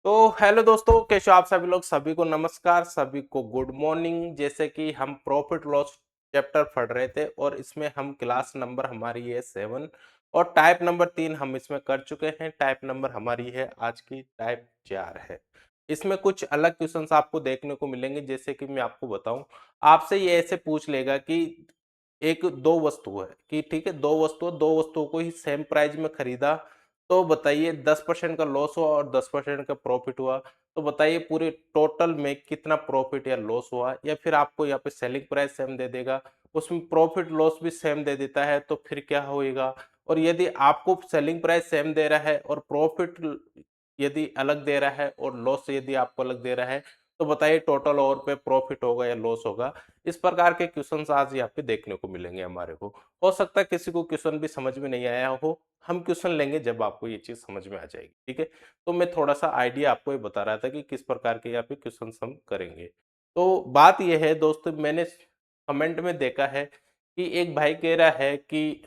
तो हेलो दोस्तों, कैसे हो आप सभी लोग। सभी को नमस्कार, सभी को गुड मॉर्निंग। जैसे कि हम प्रॉफिट लॉस चैप्टर पढ़ रहे थे और इसमें हम क्लास नंबर हमारी है 7 और टाइप नंबर 3 हम इसमें कर चुके हैं। टाइप नंबर हमारी है आज की टाइप 4 है। इसमें कुछ अलग क्वेश्चंस आपको देखने को मिलेंगे। जैसे कि मैं आपको बताऊं, आपसे ये ऐसे पूछ लेगा कि एक दो वस्तु है कि ठीक है, दो वस्तुओं को ही सेम प्राइस में खरीदा, तो बताइए 10% का लॉस हुआ और 10% का प्रॉफिट हुआ, तो बताइए पूरे टोटल में कितना प्रॉफिट या लॉस हुआ। या फिर आपको यहाँ पे सेलिंग प्राइस सेम दे देगा, उसमें प्रॉफिट लॉस भी सेम दे देता है, तो फिर क्या होएगा। और यदि आपको सेलिंग प्राइस सेम दे रहा है और प्रॉफिट यदि अलग दे रहा है और लॉस यदि आपको अलग दे रहा है, तो बताइए टोटल ओवर पे प्रॉफिट होगा या लॉस होगा। इस प्रकार के क्वेश्चंस आज यहाँ पे देखने को मिलेंगे हमारे को। हो सकता है किसी को क्वेश्चन भी समझ में नहीं आया हो, हम क्वेश्चन लेंगे जब आपको ये चीज समझ में आ जाएगी। ठीक है, तो मैं थोड़ा सा आइडिया आपको ये बता रहा था कि किस प्रकार के यहाँ पे क्वेश्चन हम करेंगे। तो बात यह है दोस्तों, मैंने कमेंट में देखा है कि एक भाई कह रहा है कि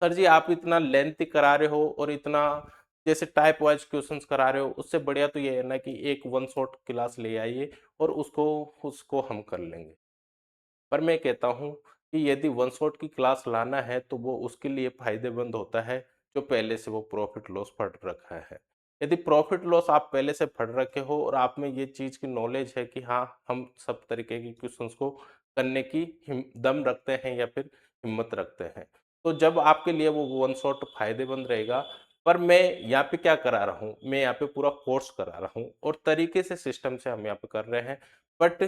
सर जी आप इतना लेंथ करा रहे हो और इतना जैसे टाइप वाइज क्वेश्चंस करा रहे हो, उससे बढ़िया तो ये है ना कि एक वन शॉट क्लास ले आइए और उसको उसको हम कर लेंगे। पर मैं कहता हूँ कि यदि वन शॉट की क्लास लाना है तो वो उसके लिए फायदेमंद होता है जो पहले से वो प्रॉफिट लॉस पढ़ रखा है। यदि प्रॉफिट लॉस आप पहले से पढ़ रखे हो और आप में ये चीज़ की नॉलेज है कि हाँ हम सब तरीके के क्वेश्चंस को करने की दम रखते हैं या फिर हिम्मत रखते हैं, तो जब आपके लिए वो वन शॉट फायदेमंद रहेगा। पर मैं यहाँ पे क्या करा रहा हूँ, मैं यहाँ पे पूरा कोर्स करा रहा हूँ और तरीके से सिस्टम से हम यहाँ पे कर रहे हैं। बट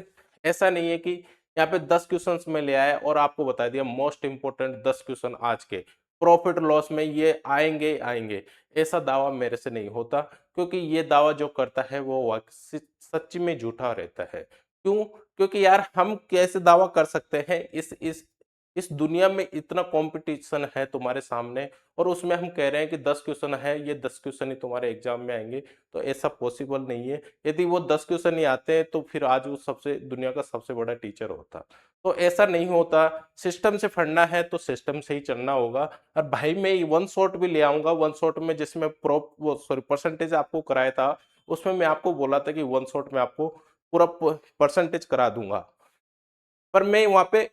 ऐसा नहीं है कि यहाँ पे 10 क्वेश्चंस में ले आया और आपको बता दिया मोस्ट इंपोर्टेंट 10 क्वेश्चन आज के प्रॉफिट लॉस में ये आएंगे आएंगे। ऐसा दावा मेरे से नहीं होता, क्योंकि ये दावा जो करता है वो सच्ची में झूठा रहता है। क्यों? क्योंकि यार हम कैसे दावा कर सकते हैं, इस दुनिया में इतना कंपटीशन है तुम्हारे सामने और उसमें हम कह रहे हैं कि 10 क्वेश्चन है, ये 10 क्वेश्चन ही तुम्हारे एग्जाम में आएंगे। तो ऐसा पॉसिबल नहीं है। यदि वो 10 क्वेश्चन ही आते हैं तो फिर आज वो सबसे दुनिया का सबसे बड़ा टीचर होता। तो ऐसा नहीं होता। सिस्टम से पढ़ना है तो सिस्टम से ही चलना होगा। और भाई मैं वन शॉट भी ले आऊंगा, वन शॉट में जिसमें प्रो वो सॉरी परसेंटेज आपको कराया था, उसमें मैं आपको बोला था कि वन शॉट में आपको पूरा परसेंटेज करा दूंगा। पर मैं वहां पे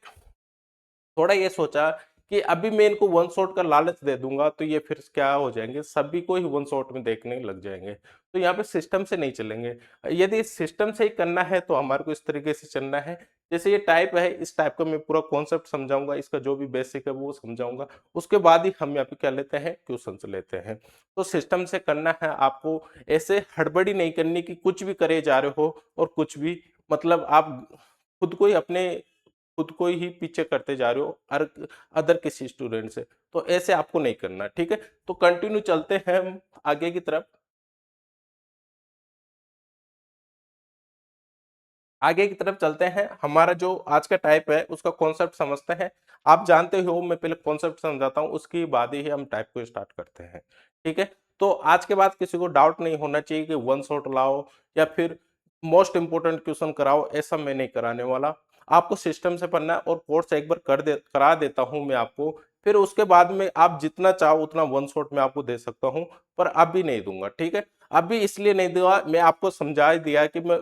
थोड़ा ये सोचा कि अभी मैं इनको वन शॉट का लालच दे दूंगा तो ये फिर क्या हो जाएंगे, सभी को ही वन शॉट में देखने लग जाएंगे। तो यहाँ पे सिस्टम से नहीं चलेंगे। यदि सिस्टम से ही करना है तो हमारे को इस तरीके से चलना है। जैसे ये टाइप है, इस टाइप का मैं पूरा कॉन्सेप्ट समझाऊंगा, इसका जो भी बेसिक है वो समझाऊंगा। उसके बाद ही हम यहाँ पे क्या लेते हैं, क्वेश्चन लेते हैं। तो सिस्टम से करना है आपको। ऐसे हड़बड़ी नहीं करनी कि कुछ भी करे जा रहे हो और कुछ भी मतलब आप खुद को ही अपने खुद को ही पीछे करते जा रहे हो अदर किसी स्टूडेंट से। तो ऐसे आपको नहीं करना, ठीक है। तो कंटिन्यू चलते हैं हम आगे की तरफ। आगे की तरफ चलते हैं। हमारा जो आज का टाइप है उसका कॉन्सेप्ट समझते हैं। आप जानते हो मैं पहले कॉन्सेप्ट समझाता हूँ, उसके बाद ही हम टाइप को स्टार्ट करते हैं। ठीक है। तो आज के बाद किसी को डाउट नहीं होना चाहिए कि वन शॉट लाओ या फिर मोस्ट इंपोर्टेंट क्वेश्चन कराओ, ऐसा मैं नहीं कराने वाला। आपको सिस्टम से पढ़ना है और कोर्स एक बार करा देता हूं मैं आपको। फिर उसके बाद में आप जितना चाहो उतना वन शॉट में आपको दे सकता हूं, पर अभी नहीं दूंगा। ठीक है। अभी इसलिए नहीं दूंगा, मैं आपको समझा ही दिया कि मैं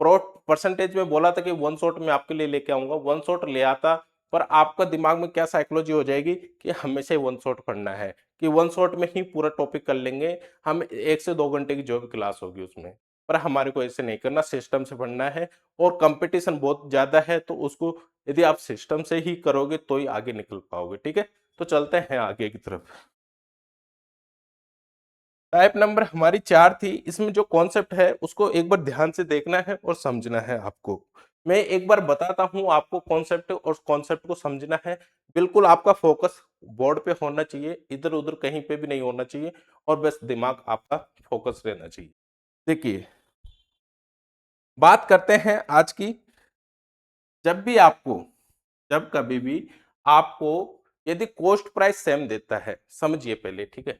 प्रो परसेंटेज में बोला था कि वन शॉट में आपके लिए लेके आऊंगा, वन शॉट ले आता। पर आपका दिमाग में क्या साइकोलॉजी हो जाएगी कि हमेशा ही वन शॉट पढ़ना है, कि वन शॉट में ही पूरा टॉपिक कर लेंगे हम, 1 से 2 घंटे की जो भी क्लास होगी उसमें। पर हमारे को ऐसे नहीं करना, सिस्टम से पढ़ना है। और कंपटीशन बहुत ज्यादा है तो उसको यदि आप सिस्टम से ही करोगे तो ही आगे निकल पाओगे। ठीक है। तो चलते हैं आगे की तरफ। टाइप नंबर हमारी 4 थी। इसमें जो कॉन्सेप्ट है उसको एक बार ध्यान से देखना है और समझना है आपको। मैं एक बार बताता हूं आपको कॉन्सेप्ट, और कॉन्सेप्ट को समझना है। बिल्कुल आपका फोकस बोर्ड पे होना चाहिए, इधर उधर कहीं पे भी नहीं होना चाहिए, और बस दिमाग आपका फोकस रहना चाहिए। देखिए, बात करते हैं आज की। जब भी आपको जब कभी भी आपको यदि कॉस्ट प्राइस सेम देता है, समझिए पहले। ठीक है।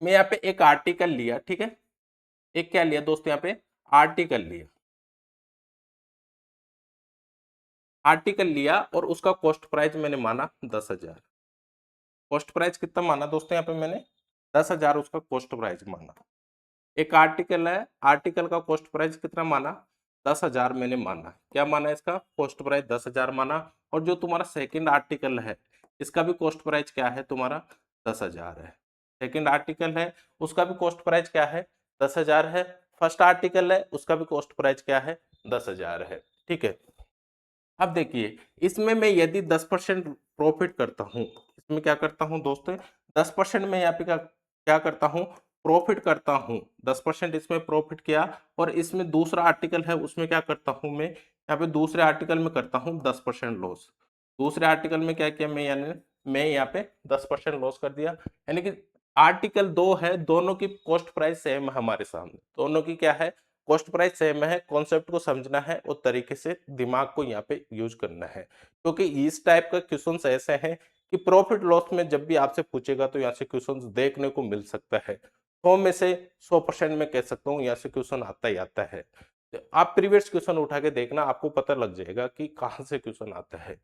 मैं यहाँ पे एक आर्टिकल लिया, ठीक है। एक क्या लिया दोस्त, यहाँ पे आर्टिकल लिया। आर्टिकल लिया और उसका कॉस्ट प्राइस मैंने माना 10,000। कॉस्ट प्राइस कितना माना दोस्तों, यहाँ पे मैंने 10,000 उसका कॉस्ट प्राइस माना। एक आर्टिकल है, आर्टिकल का कॉस्ट प्राइस कितना माना, 10,000 मैंने माना, क्या माना इसका कॉस्ट प्राइस 10,000 माना। और जो तुम्हारा सेकंड आर्टिकल है इसका भी कॉस्ट प्राइस क्या है तुम्हारा 10,000 है। सेकंड आर्टिकल है उसका भी कॉस्ट प्राइस क्या है 10,000 है। फर्स्ट आर्टिकल है उसका भी कॉस्ट प्राइस क्या है 10,000 है। ठीक है, अब देखिए इसमें मैं यदि 10% प्रॉफिट करता हूं, इसमें क्या करता हूं दोस्तों, 10% में यहाँ पे क्या क्या करता हूं, प्रॉफिट करता हूं, 10% इसमें प्रॉफिट किया। और इसमें दूसरा आर्टिकल है उसमें क्या करता हूं मैं, यहाँ पे दूसरे आर्टिकल में करता हूं 10% लॉस। दूसरे आर्टिकल में क्या किया मैं, यानी मैं यहाँ पे 10% लॉस कर दिया। यानी कि आर्टिकल दो है, दोनों की कॉस्ट प्राइस सेम है हमारे सामने, दोनों की क्या है कॉस्ट प्राइस सेम है। कॉन्सेप्ट को समझना है और तरीके से दिमाग को यहाँ पे यूज करना है, क्योंकि इस टाइप का क्वेश्चंस ऐसे हैं कि प्रॉफिट लॉस में जब भी आपसे पूछेगा तो यहाँ से क्वेश्चंस देखने को मिल सकता है। 100 में से 100% में कह सकता हूँ यहाँ से क्वेश्चन आता ही आता है। तो आप प्रीवियस क्वेश्चन उठा के देखना, आपको पता लग जाएगा कि कहाँ से क्वेश्चन आता है।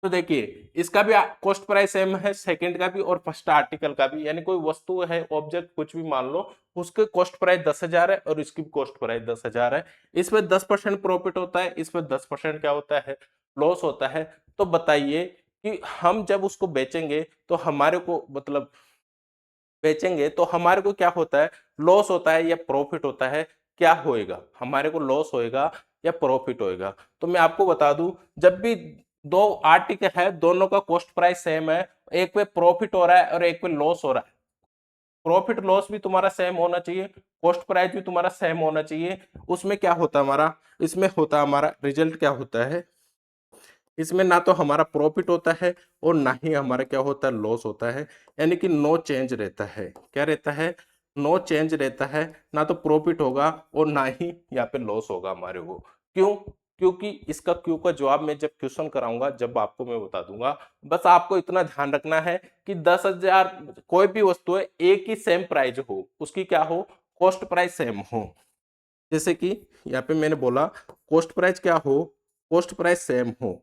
तो देखिए इसका भी कॉस्ट प्राइस सेम है, सेकंड का भी और फर्स्ट आर्टिकल का भी। यानी कोई वस्तु है, ऑब्जेक्ट कुछ भी मान लो, उसके कॉस्ट प्राइस 10,000 है और इसकी कॉस्ट प्राइस 10,000 है। इसमें 10% प्रॉफिट होता है, इसमें 10% क्या होता है लॉस होता है। तो बताइए कि हम जब उसको बेचेंगे तो हमारे को मतलब बेचेंगे तो हमारे को क्या होता है, लॉस होता है या प्रॉफिट होता है, क्या होएगा हमारे को, लॉस होएगा या प्रॉफिट होएगा। तो मैं आपको बता दूं, जब भी दो आर्टिकल है दोनों का कॉस्ट प्राइस सेम है, एक पे प्रॉफिट हो रहा है और एक पे लॉस हो रहा है, प्रॉफिट लॉस भी तुम्हारा सेम होना चाहिए, कॉस्ट प्राइस भी तुम्हारा सेम होना चाहिए। उसमें क्या होता है हमारा, इसमें होता है हमारा रिजल्ट क्या होता है, इसमें ना तो हमारा प्रॉफिट होता है और ना ही हमारा क्या होता है लॉस होता है। यानी कि नो चेंज रहता है, क्या रहता है, नो चेंज रहता है। ना तो प्रॉफिट होगा और ना ही यहाँ पे लॉस होगा हमारे को। क्यों, क्योंकि इसका क्यों का जवाब मैं जब क्वेश्चन कराऊंगा जब आपको मैं बता दूंगा। बस आपको इतना ध्यान रखना है कि 10,000 कोई भी वस्तु है एक ही सेम प्राइस हो, उसकी क्या हो कॉस्ट प्राइस सेम हो। जैसे कि यहाँ पे मैंने बोला कॉस्ट प्राइस क्या हो, कॉस्ट प्राइस सेम हो,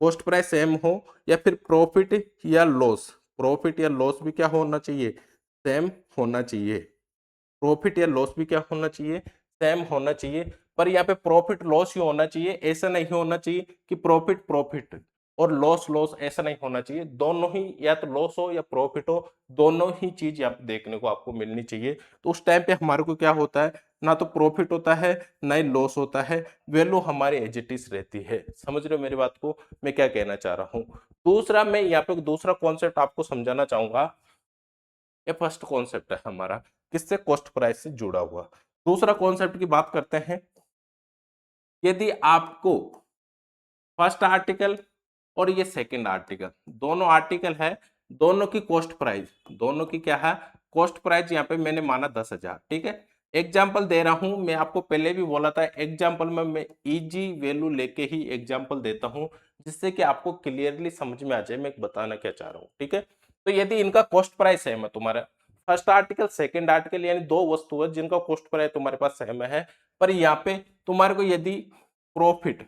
कॉस्ट प्राइस सेम हो या फिर प्रॉफिट या लॉस, प्रॉफिट या लॉस भी क्या होना चाहिए सेम होना चाहिए, प्रॉफिट या लॉस भी क्या होना चाहिए सेम होना चाहिए। पर यहाँ पे प्रॉफिट लॉस ही होना चाहिए, ऐसा नहीं होना चाहिए कि प्रॉफिट प्रॉफिट और लॉस लॉस, ऐसा नहीं होना चाहिए। दोनों ही या तो लॉस हो या प्रॉफिट हो, दोनों ही चीज यहाँ पे देखने को आपको मिलनी चाहिए। तो उस टाइम पे हमारे को क्या होता है, ना तो प्रॉफिट होता है ना ही लॉस होता है, वैल्यू हमारी एज इट इज रहती है। समझ रहे हो मेरी बात को, मैं क्या कहना चाह रहा हूँ। दूसरा मैं यहाँ पे दूसरा कॉन्सेप्ट आपको समझाना चाहूंगा। ये फर्स्ट कॉन्सेप्ट है हमारा किससे, कॉस्ट प्राइस से जुड़ा हुआ। दूसरा कॉन्सेप्ट की बात करते हैं, यदि आपको फर्स्ट आर्टिकल और ये सेकंड आर्टिकल, दोनों आर्टिकल है, दोनों की कॉस्ट प्राइस, दोनों की क्या है कॉस्ट प्राइस, यहाँ पे मैंने माना 10,000। ठीक है, एग्जाम्पल दे रहा हूं, मैं आपको पहले भी बोला था एग्जाम्पल में मैं इजी वैल्यू लेके ही एग्जाम्पल देता हूं, जिससे कि आपको क्लियरली समझ में आ जाए मैं बताना क्या चाह रहा हूँ। ठीक है, तो यदि इनका कॉस्ट प्राइस सेम है तुम्हारा, फर्स्ट आर्टिकल सेकेंड आर्टिकल, यानी दो वस्तु है जिनका कॉस्ट प्राइस तुम्हारे पास सेम है, पर यहाँ पे तुम्हारे को यदि प्रॉफिट,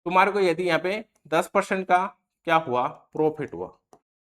तुम्हारे को यदि यहाँ पे 10% का क्या हुआ प्रॉफिट हुआ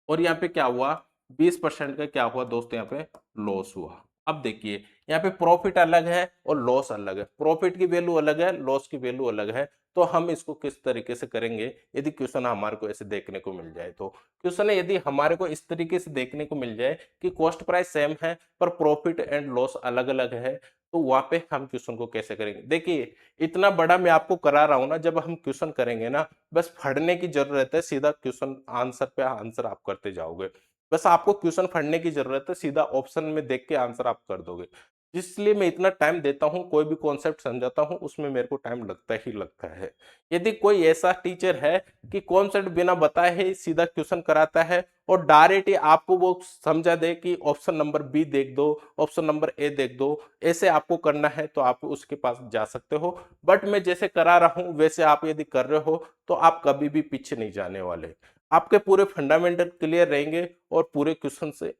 और यहाँ पे क्या हुआ 20% का क्या हुआ दोस्तों यहाँ पे लॉस हुआ। अब देखिए यहाँ पे प्रॉफिट अलग है और लॉस अलग है, प्रॉफिट की वैल्यू अलग है, लॉस की वैल्यू अलग है। तो हम इसको किस तरीके से करेंगे, यदि क्वेश्चन हमारे को ऐसे देखने को मिल जाए, तो क्वेश्चन यदि हमारे को इस तरीके से देखने को मिल जाए कि कॉस्ट प्राइस सेम है पर प्रॉफिट एंड लॉस अलग अलग है, तो वहां पे हम क्वेश्चन को कैसे करेंगे। देखिए इतना बड़ा मैं आपको करा रहा हूं ना, जब हम क्वेश्चन करेंगे ना बस पढ़ने की जरूरत है, सीधा क्वेश्चन आंसर पे आंसर आप करते जाओगे। बस आपको क्वेश्चन पढ़ने की जरूरत है, सीधा ऑप्शन में देख के आंसर आप कर दोगे। इसलिए मैं इतना टाइम देता हूँ, कोई भी कॉन्सेप्ट समझाता हूँ उसमें मेरे को टाइम लगता ही लगता है। यदि कोई ऐसा टीचर है कि कॉन्सेप्ट बिना बताए ही सीधा क्वेश्चन कराता है और डायरेक्ट ही आपको वो समझा दे कि ऑप्शन नंबर बी देख दो, ऑप्शन नंबर ए देख दो, ऐसे आपको करना है तो आप उसके पास जा सकते हो। बट मैं जैसे करा रहा हूं वैसे आप यदि कर रहे हो तो आप कभी भी पीछे नहीं जाने वाले, आपके पूरे फंडामेंटल क्लियर रहेंगे और पूरे क्वेश्चन से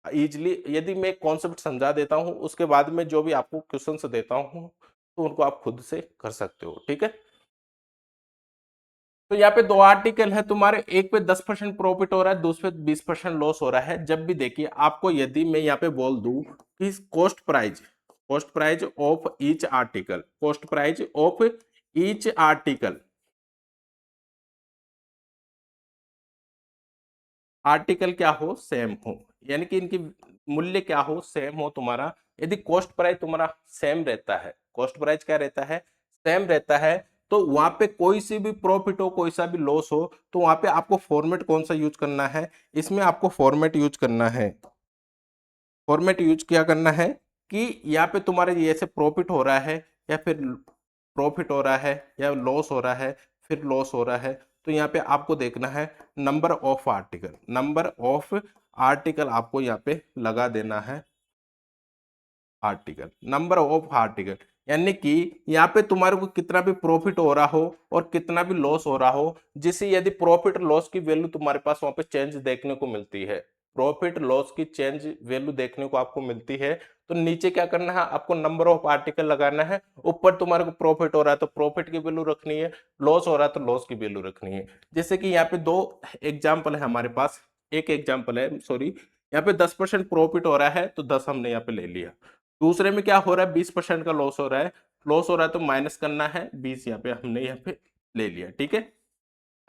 इजिली, यदि मैं कॉन्सेप्ट समझा देता हूं उसके बाद में जो भी आपको क्वेश्चन देता हूं तो उनको आप खुद से कर सकते हो। ठीक है, तो यहाँ पे दो आर्टिकल है तुम्हारे, एक पे 10% प्रॉफिट हो रहा है, दूसरे पे 20% लॉस हो रहा है। जब भी देखिए आपको, यदि मैं यहाँ पे बोल दूं कि cost prize of each article, cost prize of each article, article क्या हो, सेम हो, यानी कि इनकी मूल्य क्या हो, सेम हो तुम्हारा। यदि कॉस्ट प्राइस तुम्हारा सेम रहता है, कॉस्ट प्राइस क्या रहता है, सेम रहता है, तो वहां पे कोई सी भी प्रॉफिट हो, कोई सा भी लॉस हो, तो वहां पे आपको फॉर्मेट कौन सा यूज करना है, इसमें आपको फॉर्मेट यूज करना है। फॉर्मेट यूज क्या करना है कि यहाँ पे तुम्हारे जैसे प्रॉफिट हो रहा है, या फिर प्रॉफिट हो रहा है, या लॉस हो रहा है, फिर लॉस हो रहा है, तो यहाँ पे आपको देखना है number of article, number of article आपको यहाँ पे लगा देना है, आर्टिकल, नंबर ऑफ आर्टिकल, यानी कि यहाँ पे तुम्हारे को कितना भी प्रॉफिट हो रहा हो और कितना भी लॉस हो रहा हो, जिससे यदि प्रॉफिट लॉस की वैल्यू तुम्हारे पास वहां पे चेंज देखने को मिलती है, प्रॉफिट लॉस की चेंज वैल्यू देखने को आपको मिलती है, तो नीचे क्या करना है, आपको नंबर ऑफ आर्टिकल लगाना है। ऊपर तुम्हारे को प्रॉफिट हो रहा है तो प्रॉफिट की वैल्यू रखनी है, लॉस हो रहा है तो लॉस की वैल्यू रखनी है। जैसे कि यहाँ पे दो एग्जाम्पल है हमारे पास, एक एग्जाम्पल है, सॉरी, यहाँ पे 10% प्रॉफिट हो रहा है तो 10 हमने यहाँ पे ले लिया। दूसरे में क्या हो रहा है, 20% का लॉस हो रहा है, लॉस हो रहा है तो माइनस करना है 20, यहाँ पे हमने यहाँ पे ले लिया, ठीक है।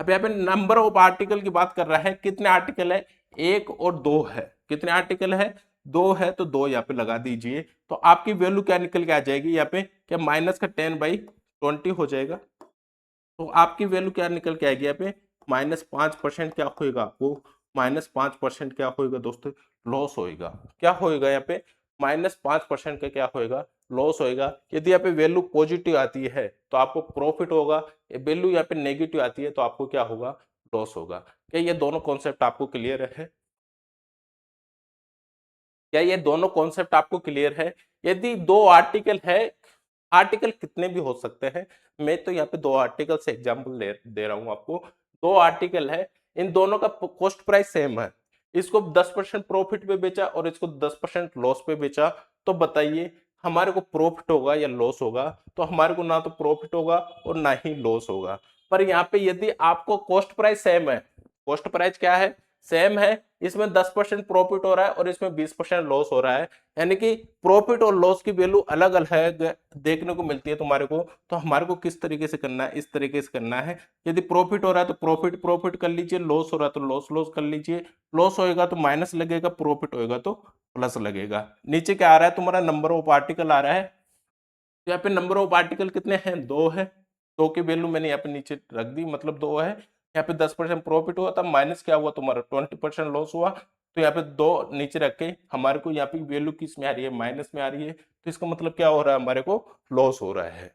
अब यहाँ पे नंबर ऑफ आर्टिकल की बात कर रहा है, कितने आर्टिकल है, एक और दो है, कितने आर्टिकल है, दो है, तो दो यहाँ पे लगा दीजिए, तो आपकी वैल्यू क्या निकल के आ जाएगी यहाँ पे, क्या माइनस का 10/20 हो जाएगा, तो आपकी वैल्यू क्या निकल के आएगी यहाँ पे, -5% क्या होएगा आपको, -5% क्या होएगा दोस्तों, लॉस होएगा। क्या होएगा यहाँ पे, -5% का क्या होएगा, लॉस होएगा। यदि यहाँ पे वैल्यू पॉजिटिव आती है तो आपको प्रॉफिट होगा, वैल्यू यहाँ पे नेगेटिव आती है तो आपको क्या होगा, लॉस होगा। क्या ये दोनों कॉन्सेप्ट आपको क्लियर है, क्या ये दोनों कॉन्सेप्ट आपको क्लियर है। यदि दो आर्टिकल है, आर्टिकल कितने भी हो सकते हैं, मैं तो यहाँ पे दो आर्टिकल से एग्जांपल दे रहा हूं आपको। दो आर्टिकल है, इन दोनों का कॉस्ट प्राइस सेम है, इसको 10% प्रॉफिट पे बेचा और इसको 10% लॉस पे बेचा, तो बताइए हमारे को प्रॉफिट होगा या लॉस होगा, तो हमारे को ना तो प्रॉफिट होगा और ना ही लॉस होगा। पर यहाँ पे यदि आपको कॉस्ट प्राइस सेम है, कॉस्ट प्राइस क्या है, सेम है, इसमें 10% प्रॉफिट हो रहा है और इसमें 20% लॉस हो रहा है, यानी कि प्रॉफिट और लॉस की वैल्यू अलग अलग देखने को मिलती है तुम्हारे को, तो हमारे को किस तरीके से करना है, इस तरीके से करना है। यदि प्रॉफिट हो रहा है तो प्रॉफिट प्रॉफिट कर लीजिए, लॉस हो रहा है तो लॉस लॉस कर लीजिए, लॉस होएगा तो माइनस लगेगा, प्रॉफिट होएगा तो प्लस लगेगा। नीचे क्या आ रहा है, तुम्हारा नंबर ऑफ आर्टिकल आ रहा है, तो यहाँ पे नंबर ऑफ आर्टिकल कितने हैं, दो है, दो की वैल्यू मैंने यहाँ पे नीचे रख दी, मतलब दो है। यहाँ पे 10% प्रॉफिट हुआ, तब माइनस क्या हुआ तुम्हारा, 20% लॉस हुआ, तो यहाँ पे दो नीचे रख के हमारे को यहाँ पे वैल्यू किस में आ रही है, माइनस में आ रही है, तो इसका मतलब क्या हो रहा है, हमारे को लॉस हो रहा है।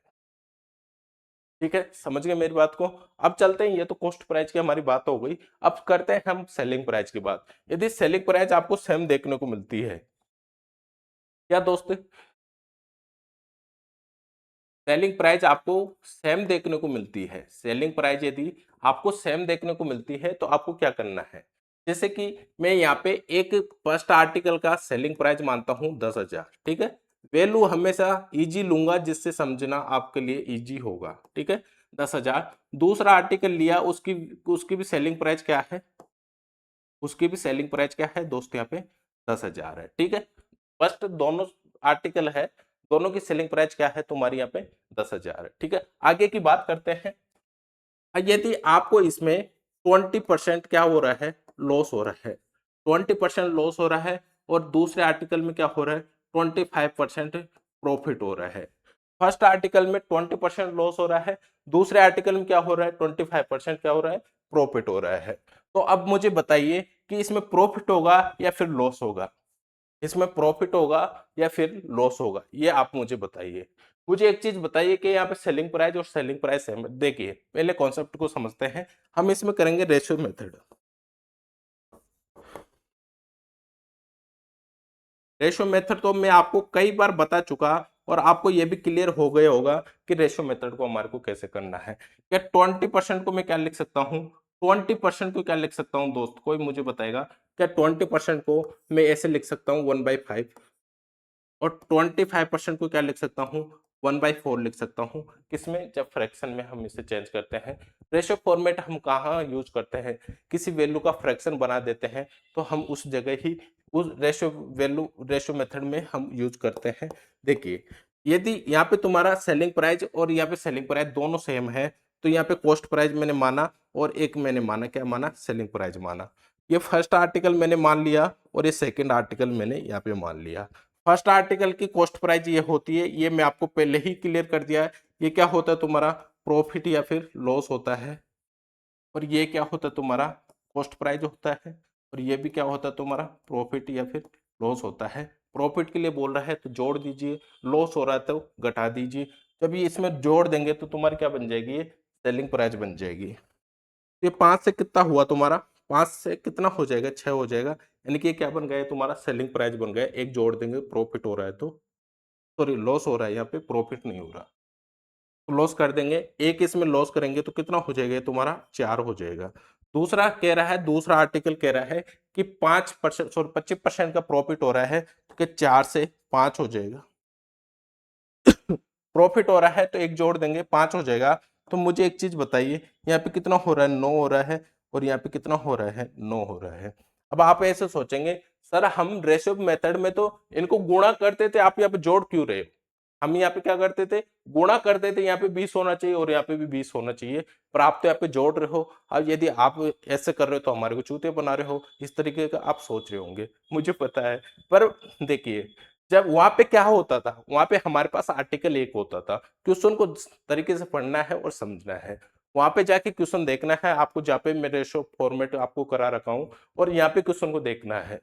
ठीक है, समझ गए मेरी बात को। अब चलते हैं, ये तो कॉस्ट प्राइस की हमारी बात हो गई, अब करते हैं हम सेलिंग प्राइस की बात। यदि सेलिंग प्राइस आपको सेम देखने को मिलती है, क्या दोस्त, सेलिंग प्राइस आपको सेम देखने को मिलती है, सेलिंग प्राइस यदि आपको सेम देखने को मिलती है तो आपको क्या करना है, जैसे कि मैं यहाँ पे एक फर्स्ट आर्टिकल का सेलिंग प्राइस मानता हूँ 10,000, ठीक है, वैल्यू हमेशा इजी लूंगा जिससे समझना आपके लिए इजी होगा, ठीक है, 10,000। दूसरा आर्टिकल लिया, उसकी उसकी भी सेलिंग प्राइस क्या है, उसकी भी सेलिंग प्राइस क्या है दोस्त, यहाँ पे 10,000 है, ठीक है। फर्स्ट दोनों आर्टिकल है, दोनों की सेलिंग प्राइस क्या है तुम्हारी यहाँ पे 10,000 है, ठीक है। आगे की बात करते हैं, यदि आपको इसमें 20% क्या हो रहा है, लॉस हो रहा है, 20% लॉस हो रहा है, और दूसरे आर्टिकल में क्या हो रहा है, 25% प्रॉफिट हो रहा है। फर्स्ट आर्टिकल में 20% लॉस हो रहा है, दूसरे आर्टिकल में क्या हो रहा है, 25% क्या हो रहा है, प्रॉफिट हो रहा है। तो अब मुझे बताइए कि इसमें प्रॉफिट होगा या फिर लॉस होगा, इसमें प्रॉफिट होगा या फिर लॉस होगा, ये आप मुझे बताइए। मुझे एक चीज बताइए कि यहाँ पे सेलिंग प्राइस और सेलिंग प्राइस है, देखिए पहले कॉन्सेप्ट को समझते हैं, हम इसमें करेंगे रेशियो मेथड। रेशियो मेथड तो मैं आपको कई बार बता चुका, और आपको यह भी क्लियर हो गया होगा कि रेशियो मेथड को हमारे को कैसे करना है। क्या 20% को मैं क्या लिख सकता हूँ, 20% को क्या लिख सकता हूँ दोस्त, कोई मुझे बताएगा, क्या 20% को मैं ऐसे लिख सकता हूँ 1/5, और 25% को क्या लिख सकता हूँ 1/4 लिख सकता हूँ। किसमें? जब फ्रैक्शन में हम इसे चेंज करते हैं। रेशियो फॉर्मेट हम कहाँ यूज करते हैं? किसी वैल्यू का फ्रैक्शन बना देते हैं तो हम उस जगह ही उस रेशियो मेथड में हम यूज करते हैं। देखिए, यदि यहाँ पे तुम्हारा सेलिंग प्राइस और यहाँ पे सेलिंग प्राइस दोनों सेम है, तो यहाँ पे कॉस्ट प्राइस मैंने माना और एक मैंने माना, क्या माना? सेलिंग प्राइस माना। ये फर्स्ट आर्टिकल मैंने मान लिया और ये सेकंड आर्टिकल मैंने यहाँ पे मान लिया। फर्स्ट आर्टिकल की कॉस्ट प्राइस ये होती है, ये मैं आपको पहले ही क्लियर कर दिया है। ये क्या होता है तुम्हारा? प्रॉफिट या फिर लॉस होता है। और ये क्या होता है तुम्हारा? कॉस्ट प्राइस होता है। और ये भी क्या होता है तुम्हारा? प्रॉफिट या फिर लॉस होता है। प्रॉफिट के लिए बोल रहा है तो जोड़ दीजिए, लॉस हो रहा है तो घटा दीजिए। जब ये इसमें जोड़ देंगे तो तुम्हारी क्या बन जाएगी? ये सेलिंग प्राइस बन जाएगी। ये 5 से कितना हुआ तुम्हारा? 5 से कितना हो जाएगा? 6 हो जाएगा। यानी कि ये क्या बन गया? तुम्हारा सेलिंग प्राइस बन गया। एक जोड़ देंगे, प्रॉफिट हो रहा है तो, सॉरी लॉस हो रहा है, यहाँ पे प्रॉफिट नहीं हो रहा, तो लॉस कर देंगे। एक इसमें लॉस करेंगे तो कितना हो जाएगा? तुम्हारा 4 हो जाएगा। दूसरा कह रहा है, दूसरा आर्टिकल कह रहा है कि 5%, सॉरी 25% का प्रॉफिट हो रहा है, तो क्या 4 से 5 हो जाएगा? प्रॉफिट हो रहा है तो एक जोड़ देंगे, 5 हो जाएगा। तो मुझे एक चीज बताइए, यहाँ पे कितना हो रहा है? 9 हो रहा है। और यहाँ पे कितना हो रहा है? 9 हो रहा है। अब आप ऐसे सोचेंगे, सर हम रेशियो मेथड में तो इनको गुणा करते थे, आप यहाँ पे जोड़ क्यों रहे हो? हम यहाँ पे क्या करते थे? गुणा करते थे। यहाँ पे 20 होना चाहिए और यहाँ पे भी 20 होना चाहिए, पर आप तो यहाँ पे जोड़ रहे हो। अब यदि आप ऐसे कर रहे हो तो हमारे को चूतिया बना रहे हो, इस तरीके का आप सोच रहे होंगे, मुझे पता है। पर देखिए, जब वहां पे क्या होता था, वहां पे हमारे पास आर्टिकल 1 होता था। क्वेश्चन को तरीके से पढ़ना है और समझना है। वहां पे जाके क्वेश्चन देखना है आपको, जहाँ पे मैं रेशो फॉर्मेट आपको करा रखा हूं, और यहाँ पे क्वेश्चन को देखना है।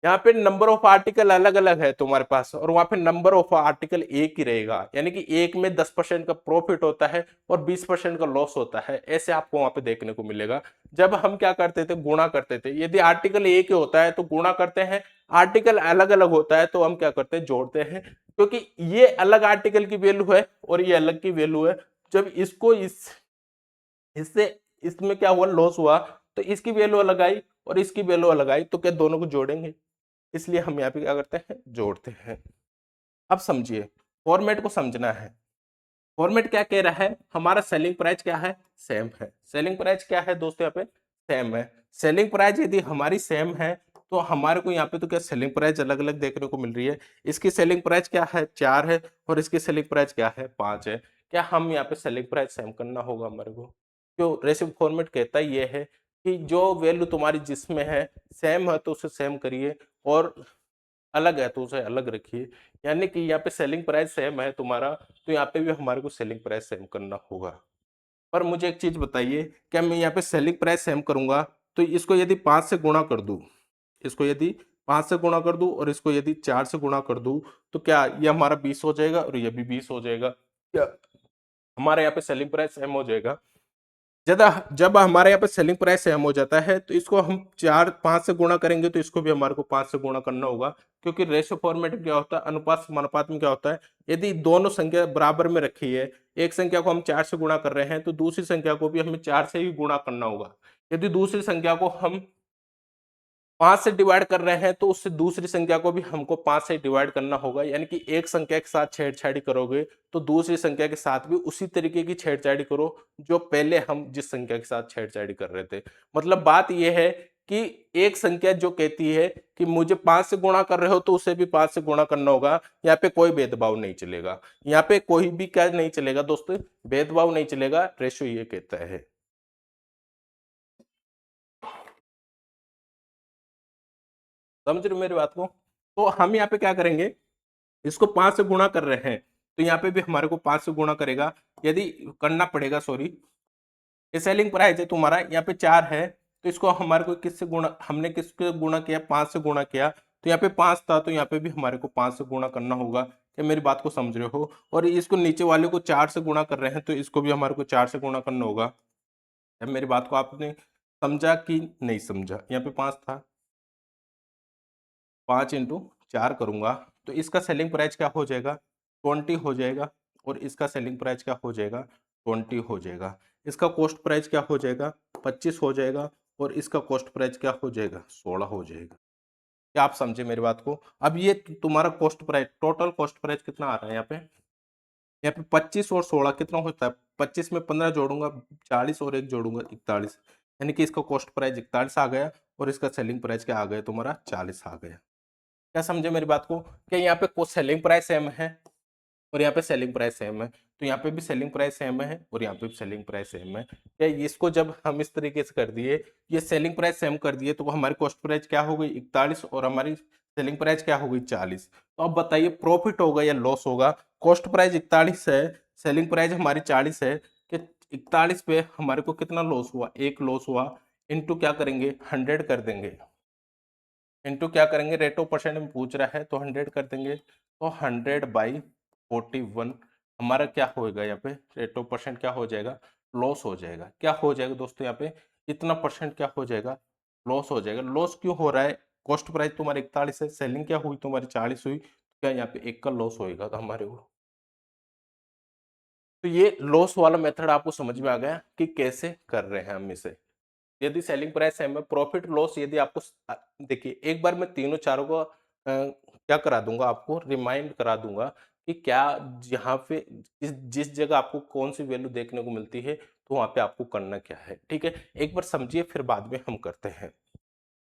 यहाँ पे नंबर ऑफ आर्टिकल अलग अलग है तुम्हारे पास, और वहां पे नंबर ऑफ आर्टिकल एक ही रहेगा। यानी कि एक में 10% का प्रॉफिट होता है और 20% का लॉस होता है, ऐसे आपको वहां पे देखने को मिलेगा। जब हम क्या करते थे? गुणा करते थे। यदि आर्टिकल एक ही होता है तो गुणा करते हैं, आर्टिकल अलग अलग होता है तो हम क्या करते हैं? जोड़ते हैं। क्योंकि ये अलग आर्टिकल की वैल्यू है और ये अलग की वैल्यू है। जब इसको इससे इसमें क्या हुआ? लॉस हुआ, तो इसकी वैल्यू अलग आई और इसकी वैल्यू अलग आई, तो क्या दोनों को जोड़ेंगे? इसलिए हम यहाँ पे क्या करते हैं? जोड़ते हैं। अब समझिए, फॉर्मेट को समझना है। फॉर्मेट क्या कह रहा है? हमारा सेलिंग प्राइस क्या है? सेम है। सेलिंग प्राइस क्या है दोस्तों? यहाँ पे सेम है। सेलिंग प्राइस यदि हमारी सेम है तो हमारे को यहाँ पे तो क्या सेलिंग प्राइस अलग अलग देखने को मिल रही है। इसकी सेलिंग प्राइस क्या है? 4 है और इसकी सेलिंग प्राइस क्या है? 5 है। क्या हम यहाँ पे सेलिंग प्राइस सेम करना होगा हमारे को? क्यों? रेसिप्रोकल फॉर्मेट कहता ही ये है कि जो वैल्यू तुम्हारी जिसमें है सेम है तो उसे सेम करिए, और अलग है तो उसे अलग रखिए। यानी कि यहाँ पे सेलिंग प्राइस सेम है तुम्हारा, तो यहाँ पे भी हमारे को सेलिंग प्राइस सेम करना होगा। पर मुझे एक चीज बताइए, क्या मैं यहाँ पे सेलिंग प्राइस सेम करूंगा तो इसको यदि 5 से गुणा कर दूं, इसको यदि 5 से गुणा कर दूं और इसको यदि 4 से गुणा कर दूं, तो क्या ये हमारा 20 हो जाएगा और ये भी 20 हो जाएगा? क्या हमारे यहाँ पे सेलिंग प्राइस सेम हो जाएगा? ज्यादा जब हमारे यहाँ पे सेलिंग प्राइस सेम हो जाता है तो इसको हम 5 से गुणा करेंगे तो इसको भी हमारे को 5 से गुणा करना होगा। क्योंकि रेशियो फॉर्मेट में क्या होता है? अनुपात समानुपात में क्या होता है? यदि दोनों संख्या बराबर में रखी है, एक संख्या को हम 4 से गुणा कर रहे हैं तो दूसरी संख्या को भी हमें 4 से ही गुणा करना होगा। यदि दूसरी संख्या को हम 5 से डिवाइड कर रहे हैं तो उससे दूसरी संख्या को भी हमको 5 से डिवाइड करना होगा। यानी कि एक संख्या के साथ छेड़छाड़ी करोगे तो दूसरी संख्या के साथ भी उसी तरीके की छेड़छाड़ी करो जो पहले हम जिस संख्या के साथ छेड़छाड़ी कर रहे थे। मतलब बात यह है कि एक संख्या जो कहती है कि मुझे 5 से गुणा कर रहे हो तो उसे भी 5 से गुणा करना होगा, यहाँ पे कोई भेदभाव नहीं चलेगा। यहाँ पे कोई भी क्या नहीं चलेगा दोस्तों? भेदभाव नहीं चलेगा। रेशियो ये कहता है। समझ रहे हो मेरी बात को? तो हम यहाँ पे क्या करेंगे? इसको 5 से गुणा कर रहे हैं तो यहाँ पे भी हमारे को 5 से गुणा करेगा, यदि करना पड़ेगा, सॉरी। ये सेलिंग प्राइस है तुम्हारा, यहाँ पे 4 है तो इसको हमारे को किससे गुणा, हमने किसके गुणा किया? 5 से गुणा किया। तो यहाँ पे 5 था तो यहाँ पे भी हमारे को 5 से गुणा करना होगा। क्या मेरी बात को समझ रहे हो? और इसको नीचे वाले को 4 से गुणा कर रहे हैं तो इसको भी हमारे को 4 से गुणा करना होगा। क्या मेरी बात को आपने समझा कि नहीं समझा? यहाँ पे 5 था, 5 इंटू 4 करूंगा तो इसका सेलिंग प्राइस क्या हो जाएगा? 20 हो जाएगा। और इसका सेलिंग प्राइस क्या हो जाएगा? 20 हो जाएगा। इसका कॉस्ट प्राइस क्या हो जाएगा? 25 हो जाएगा। और इसका कॉस्ट प्राइस क्या हो जाएगा? 16 हो जाएगा। क्या आप समझे मेरी बात को? अब ये तुम्हारा cost price, total cost price कितना आ रहा है यहाँ पे? यहाँ पे 25 और 16 कितना होता है, 25 में 15 जोड़ूंगा 40 और एक जोड़ूंगा 41, यानी कि इसका कॉस्ट प्राइस 41 आ गया और इसका सेलिंग प्राइस क्या आ गया तुम्हारा 40 आ गया। क्या समझे मेरी बात को, क्या यहाँ पे सेलिंग प्राइस सेम है और यहाँ पे सेलिंग प्राइस सेम है, तो यहाँ पे भी सेलिंग प्राइस सेम है और यहाँ पे भी सेलिंग प्राइस सेम है। क्या इसको जब हम इस तरीके से कर दिए, ये सेलिंग प्राइस सेम कर दिए, तो हमारी कॉस्ट प्राइस क्या हो गई 41 और हमारी सेलिंग प्राइस क्या हो गई 40। तो अब बताइए प्रॉफिट होगा या लॉस होगा। कॉस्ट प्राइस 41 है, सेलिंग प्राइस हमारी 40 है, कि 41 पे हमारे को कितना लॉस हुआ, एक लॉस हुआ, इनटू क्या करेंगे 100 कर देंगे, इनटू क्या करेंगे रेट ऑफ परसेंट में पूछ रहा है तो 100 कर देंगे, तो 100/41 हमारा क्या होएगा, यहाँ पे रेट ऑफ परसेंट क्या हो जाएगा, लॉस हो जाएगा। क्या हो जाएगा दोस्तों, यहाँ पे इतना परसेंट क्या हो जाएगा, लॉस हो जाएगा। लॉस क्यों हो रहा है, कॉस्ट प्राइस तुम्हारी 41 है, सेलिंग क्या हुई तुम्हारी 40 हुई, तो क्या यहाँ पे एक का लॉस होएगा तो हमारे को। तो ये लॉस वाला मेथड आपको समझ में आ गया कि कैसे कर रहे हैं हम इसे। यदि सेलिंग प्राइस सेम है, प्रॉफिट लॉस यदि आपको देखिए एक बार मैं तीनों चारों को क्या करा दूंगा, आपको रिमाइंड करा दूंगा कि क्या यहाँ पे जिस जगह आपको कौन सी वैल्यू देखने को मिलती है तो वहां पे आपको करना क्या है। ठीक है, एक बार समझिए फिर बाद में हम करते हैं।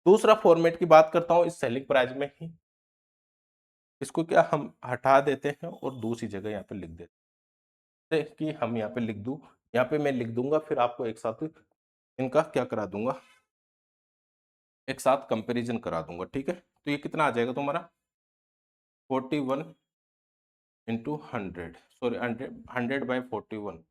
दूसरा फॉर्मेट की बात करता हूँ इस सेलिंग प्राइस में ही, इसको क्या हम हटा देते हैं और दूसरी जगह यहाँ पे लिख देते हैं कि हम यहाँ पे लिख दूं, यहाँ पे मैं लिख दूंगा, फिर आपको एक साथ इनका क्या करा दूंगा, एक साथ कंपैरिजन करा दूंगा। ठीक है, तो ये कितना आ जाएगा तुम्हारा 41 इंटू 100, सॉरी 100/41,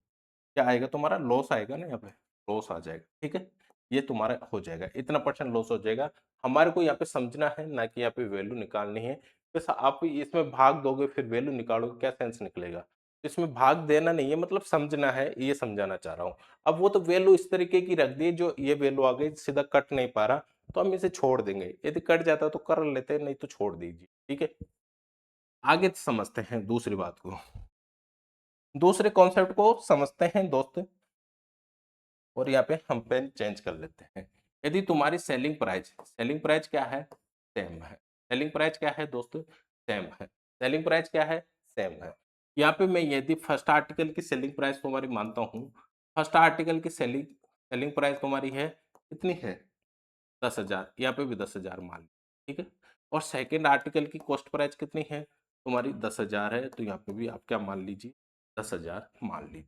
क्या आएगा तुम्हारा लॉस आएगा ना, यहाँ पे लॉस आ जाएगा। ठीक है, ये तुम्हारा हो जाएगा, इतना परसेंट लॉस हो जाएगा। हमारे को यहाँ पे समझना है ना कि यहाँ पे वैल्यू निकालनी है। तो आप इसमें भाग दोगे फिर वैल्यू निकालोगे, क्या सेंस निकलेगा। इसमें भाग देना नहीं है, मतलब समझना है, ये समझाना चाह रहा हूँ। अब वो तो वैल्यू इस तरीके की रख दी जो ये वैल्यू आ गई, सीधा कट नहीं पा रहा, तो हम इसे छोड़ देंगे, यदि कट जाता तो कर लेते, नहीं तो छोड़ दीजिए। ठीक है, आगे समझते हैं दूसरी बात को, दूसरे कॉन्सेप्ट को समझते हैं दोस्त। और यहाँ पे हम पेन चेंज कर लेते हैं। यदि तुम्हारी सेलिंग प्राइस क्या है, सेम है, सेलिंग प्राइस क्या है दोस्तों, सेम है, सेलिंग प्राइस क्या है, सेम है। यहाँ पे मैं यदि फर्स्ट आर्टिकल की सेलिंग प्राइस तुम्हारी मानता हूँ, फर्स्ट आर्टिकल की सेलिंग सेलिंग प्राइस तुम्हारी है कितनी है 10,000, यहाँ पे भी 10,000 मान ली। ठीक है, और सेकेंड आर्टिकल की कॉस्ट प्राइस कितनी है तुम्हारी 10,000 है, तो यहाँ पे भी आप क्या मान लीजिए 10,000 मान लीजिए।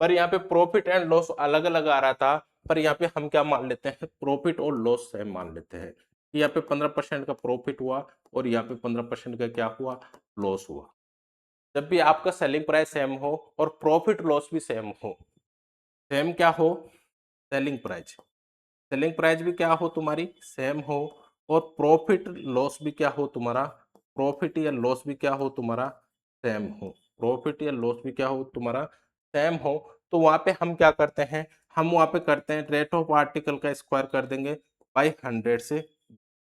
पर यहाँ पे प्रॉफिट एंड लॉस अलग अलग आ रहा था, पर यहाँ पे हम क्या मान लेते हैं, प्रॉफिट और लॉस सेम मान लेते हैं। यहाँ पे 15% का प्रॉफिट हुआ और यहाँ पे 15% का क्या हुआ, लॉस हुआ। जब भी आपका सेलिंग प्राइस सेम हो और प्रॉफिट लॉस भी सेम हो, सेम क्या हो, सेलिंग प्राइस, सेलिंग प्राइस भी क्या हो तुम्हारी सेम हो, और प्रॉफिट लॉस भी क्या हो तुम्हारा, प्रॉफिट या लॉस भी क्या हो तुम्हारा सेम हो, प्रॉफिट या लॉस भी क्या हो तुम्हारा सेम हो, तो वहां पे हम क्या करते हैं, हम वहां पे करते हैं रेट ऑफ आर्टिकल का स्क्वायर कर देंगे बाई 100 से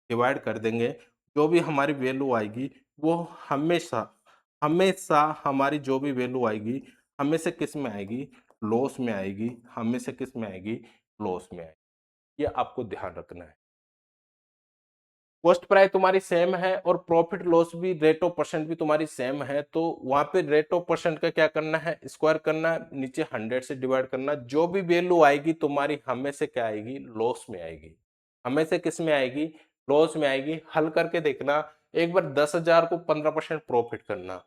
डिवाइड कर देंगे। जो भी हमारी वैल्यू आएगी वो हमेशा हमेशा हमारी जो भी वैल्यू आएगी हमेशा किस में आएगी, लॉस में आएगी, हमेशा किस में आएगी, लॉस में आएगी। ये आपको ध्यान रखना है। कॉस्ट प्राइस तुम्हारी सेम है और प्रॉफिट लॉस भी रेट ऑफ परसेंट भी तुम्हारी सेम है, तो वहां पे रेट ऑफ परसेंट का क्या करना है, स्क्वायर करना, नीचे 100 से डिवाइड करना। जो भी वैल्यू आएगी तुम्हारी हमेशा क्या आएगी, लॉस में आएगी, हमेशा किस में आएगी, लॉस में आएगी। हल करके देखना, एक बार 10,000 को 15% प्रॉफिट करना,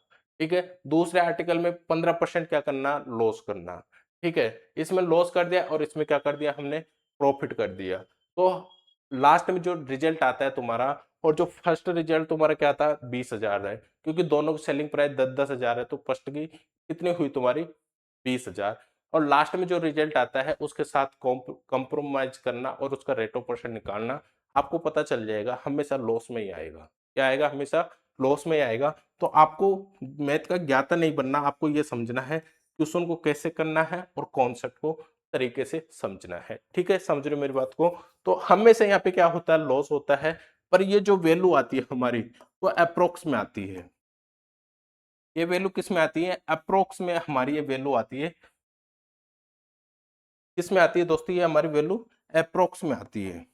ठीक है, दूसरे आर्टिकल में 15% क्या करना, लॉस करना। ठीक है, इसमें लॉस कर दिया और इसमें क्या कर दिया हमने, प्रॉफिट कर दिया। तो लास्ट में जो रिजल्ट आता है तुम्हारा, और जो फर्स्ट रिजल्ट तुम्हारा क्या था 20,000 है, क्योंकि दोनों की सेलिंग प्राइस 10-10,000 है, तो फर्स्ट की कितनी हुई तुम्हारी 20,000। और लास्ट में जो रिजल्ट आता है उसके साथ कॉम्प्रोमाइज करना और उसका रेट ऑफ परसेंट निकालना, आपको पता चल जाएगा हमेशा लॉस में ही आएगा। क्या आएगा, हमेशा लॉस में ही आएगा। तो आपको मैथ का ज्ञाता नहीं बनना, आपको ये समझना है क्वेश्चन को कैसे करना है और कॉन्सेप्ट को तरीके से समझना है। ठीक है, समझ रहे हो मेरी बात को। तो हमेशा यहाँ पे क्या होता है, लॉस होता है, पर ये जो वैल्यू आती है हमारी वो अप्रोक्स में आती है। ये वैल्यू किस में आती है, अप्रोक्स में हमारी ये वैल्यू आती है, किस में आती है दोस्तों, ये हमारी वैल्यू अप्रोक्स में आती है।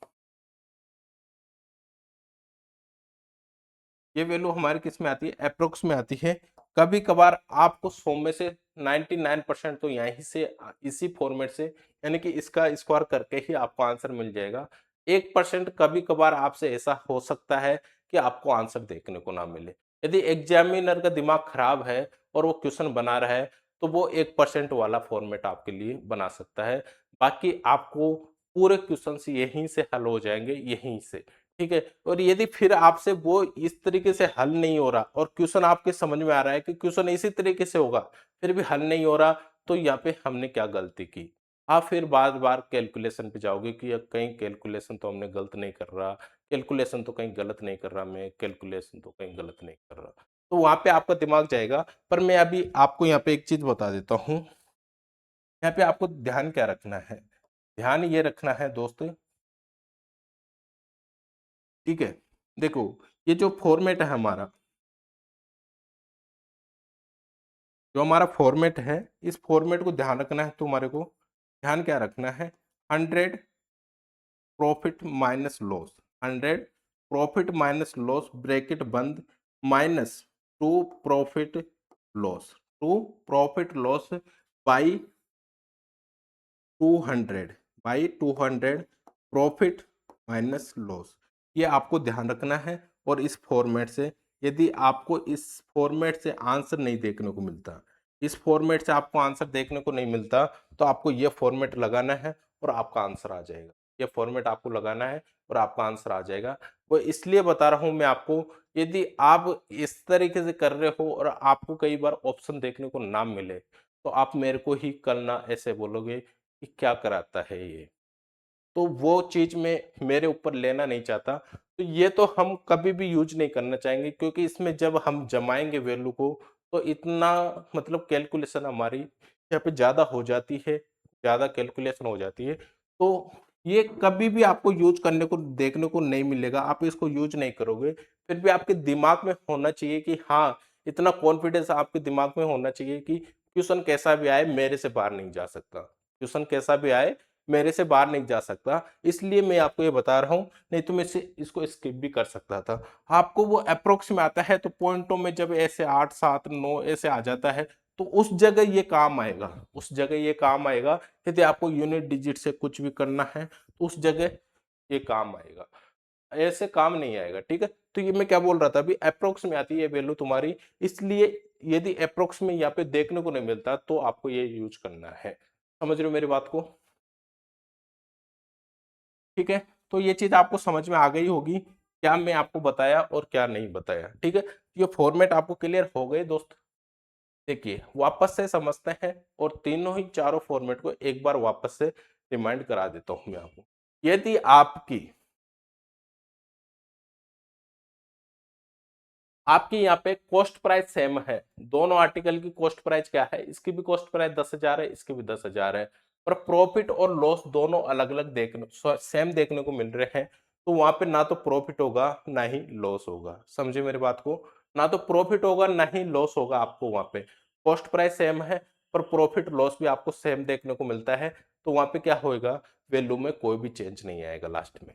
ये वैल्यू हमारी किस में आती है, अप्रोक्स में आती है। कभी कभार आपको 100 में से 99% तो यहीं से इसी फॉर्मेट से यानी कि इसका स्क्वायर करके ही आपको आंसर मिल जाएगा। 1% कभी कभार आपसे ऐसा हो सकता है कि आपको आंसर देखने को ना मिले। यदि एग्जामिनर का दिमाग खराब है और वो क्वेश्चन बना रहा है तो वो 1% वाला फॉर्मेट आपके लिए बना सकता है। बाकी आपको पूरे क्वेश्चन यहीं से हल हो जाएंगे, यहीं से। ठीक है, और यदि फिर आपसे वो इस तरीके से हल नहीं हो रहा और क्वेश्चन आपके समझ में आ रहा है कि क्वेश्चन इसी तरीके से होगा, फिर भी हल नहीं हो रहा, तो यहाँ पे हमने क्या गलती की। आप फिर बार बार कैलकुलेशन पे जाओगे कि यार कहीं कैलकुलेशन तो हमने गलत नहीं कर रहा, कैलकुलेशन तो कहीं गलत नहीं कर रहा, मैं कैलकुलेशन तो कहीं गलत नहीं कर रहा, तो वहां पे आपका दिमाग जाएगा। पर मैं अभी आपको यहाँ पे एक चीज बता देता हूँ। यहाँ पे आपको ध्यान क्या रखना है, ध्यान ये रखना है दोस्तों, ठीक है। देखो, ये जो फॉर्मेट है हमारा, जो हमारा फॉर्मेट है, इस फॉर्मेट को ध्यान रखना है तुम्हारे को। ध्यान क्या रखना है, 100 profit minus loss, 100 profit minus loss bracket बंद minus 2 profit loss, 2 profit loss by 200, by 200 profit minus loss. ये आपको ध्यान रखना है। और इस फॉर्मेट से, यदि आपको इस फॉर्मेट से आंसर नहीं देखने को मिलता, इस फॉर्मेट से आपको आंसर देखने को नहीं मिलता, तो आपको ये फॉर्मेट लगाना है और आपका आंसर आ जाएगा। ये फॉर्मेट आपको लगाना है और आपका आंसर आ जाएगा। वो इसलिए बता रहा हूं मैं आपको, यदि आप इस तरीके से कर रहे हो और आपको कई बार ऑप्शन देखने को ना मिले, तो आप मेरे को ही कल ना ऐसे बोलोगे कि क्या कराता है ये, तो वो चीज में मेरे ऊपर लेना नहीं चाहता। तो ये तो हम कभी भी यूज नहीं करना चाहेंगे, क्योंकि इसमें जब हम जमाएंगे वैल्यू को, तो इतना मतलब कैलकुलेशन हमारी यहाँ पे ज्यादा हो जाती है, ज्यादा कैलकुलेशन हो जाती है। तो ये कभी भी आपको यूज करने को देखने को नहीं मिलेगा, आप इसको यूज नहीं करोगे। फिर भी आपके दिमाग में होना चाहिए कि हाँ, इतना कॉन्फिडेंस आपके दिमाग में होना चाहिए कि क्वेश्चन कैसा भी आए मेरे से बाहर नहीं जा सकता, क्वेश्चन कैसा भी आए मेरे से बाहर नहीं जा सकता। इसलिए मैं आपको ये बता रहा हूं, नहीं तो मैं इसको स्किप भी कर सकता था। आपको वो अप्रोक्स में आता है, तो पॉइंटों में जब ऐसे 8 7 9 ऐसे आ जाता है, तो उस जगह ये काम आएगा, उस जगह ये काम आएगा। यदि आपको यूनिट डिजिट से कुछ भी करना है तो उस जगह ये काम आएगा, ऐसे काम नहीं आएगा। ठीक है, तो ये मैं क्या बोल रहा था, अभी अप्रोक्स में आती है वैल्यू तुम्हारी, इसलिए यदि अप्रोक्स में यहाँ पे देखने को नहीं मिलता तो आपको ये यूज करना है। समझ रहे हो मेरी बात को? ठीक है, तो ये चीज आपको समझ में आ गई होगी, क्या मैं आपको बताया और क्या नहीं बताया। ठीक है, ये फॉर्मेट आपको क्लियर हो गए दोस्त। देखिए, वापस से समझते हैं और तीनों ही चारों फॉर्मेट को एक बार वापस से रिमाइंड करा देता हूं मैं आपको। यदि आपकी आपकी यहाँ पे कॉस्ट प्राइस सेम है, दोनों आर्टिकल की कॉस्ट प्राइस क्या है, इसकी भी कॉस्ट प्राइस 10,000 है, इसकी भी 10,000 है, पर प्रॉफिट और लॉस दोनों अलग अलग देखने सेम देखने को मिल रहे हैं, तो वहां पे ना तो प्रॉफिट होगा ना ही लॉस होगा। समझे मेरी बात को? ना तो प्रॉफिट होगा ना ही लॉस होगा आपको वहां पे। कॉस्ट प्राइस सेम है पर प्रॉफिट लॉस भी आपको सेम देखने को मिलता है, तो वहां पे क्या होगा, वैल्यू में कोई भी चेंज नहीं आएगा लास्ट में।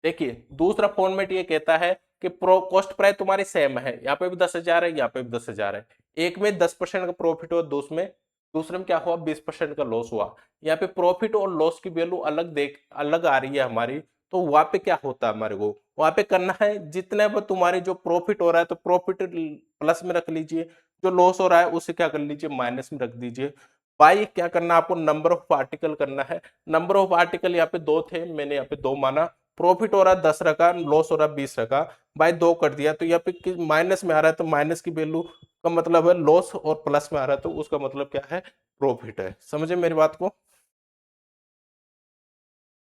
देखिए, दूसरा फॉर्मेट ये कहता है कि प्रो कॉस्ट प्राइस तुम्हारी सेम है, यहाँ पे भी 10,000 है, यहाँ पे भी 10,000 है। एक में 10% का प्रॉफिट हुआ, दूसरे में क्या हुआ, 20% का लॉस हुआ। यहाँ पे प्रॉफिट और लॉस की वैल्यू अलग आ रही है हमारी, तो वहां पे क्या होता है, हमारे को वहां पे करना है जितने पर तुम्हारे जो प्रॉफिट हो रहा है तो प्रॉफिट प्लस में रख लीजिए, जो लॉस हो रहा है उसे क्या कर लीजिए, माइनस में रख दीजिए। बाई क्या करना है आपको, नंबर ऑफ आर्टिकल करना है। नंबर ऑफ आर्टिकल यहाँ पे 2 थे, मैंने यहाँ पे 2 माना। प्रॉफिट हो रहा है 10 रखा, लॉस हो रहा है 20 रखा, बाय 2 कर दिया, तो यहाँ पे माइनस में आ रहा है तो माइनस की वैल्यू का मतलब है लॉस, और प्लस में आ रहा है तो उसका मतलब क्या है, प्रॉफिट है। समझे मेरी बात को?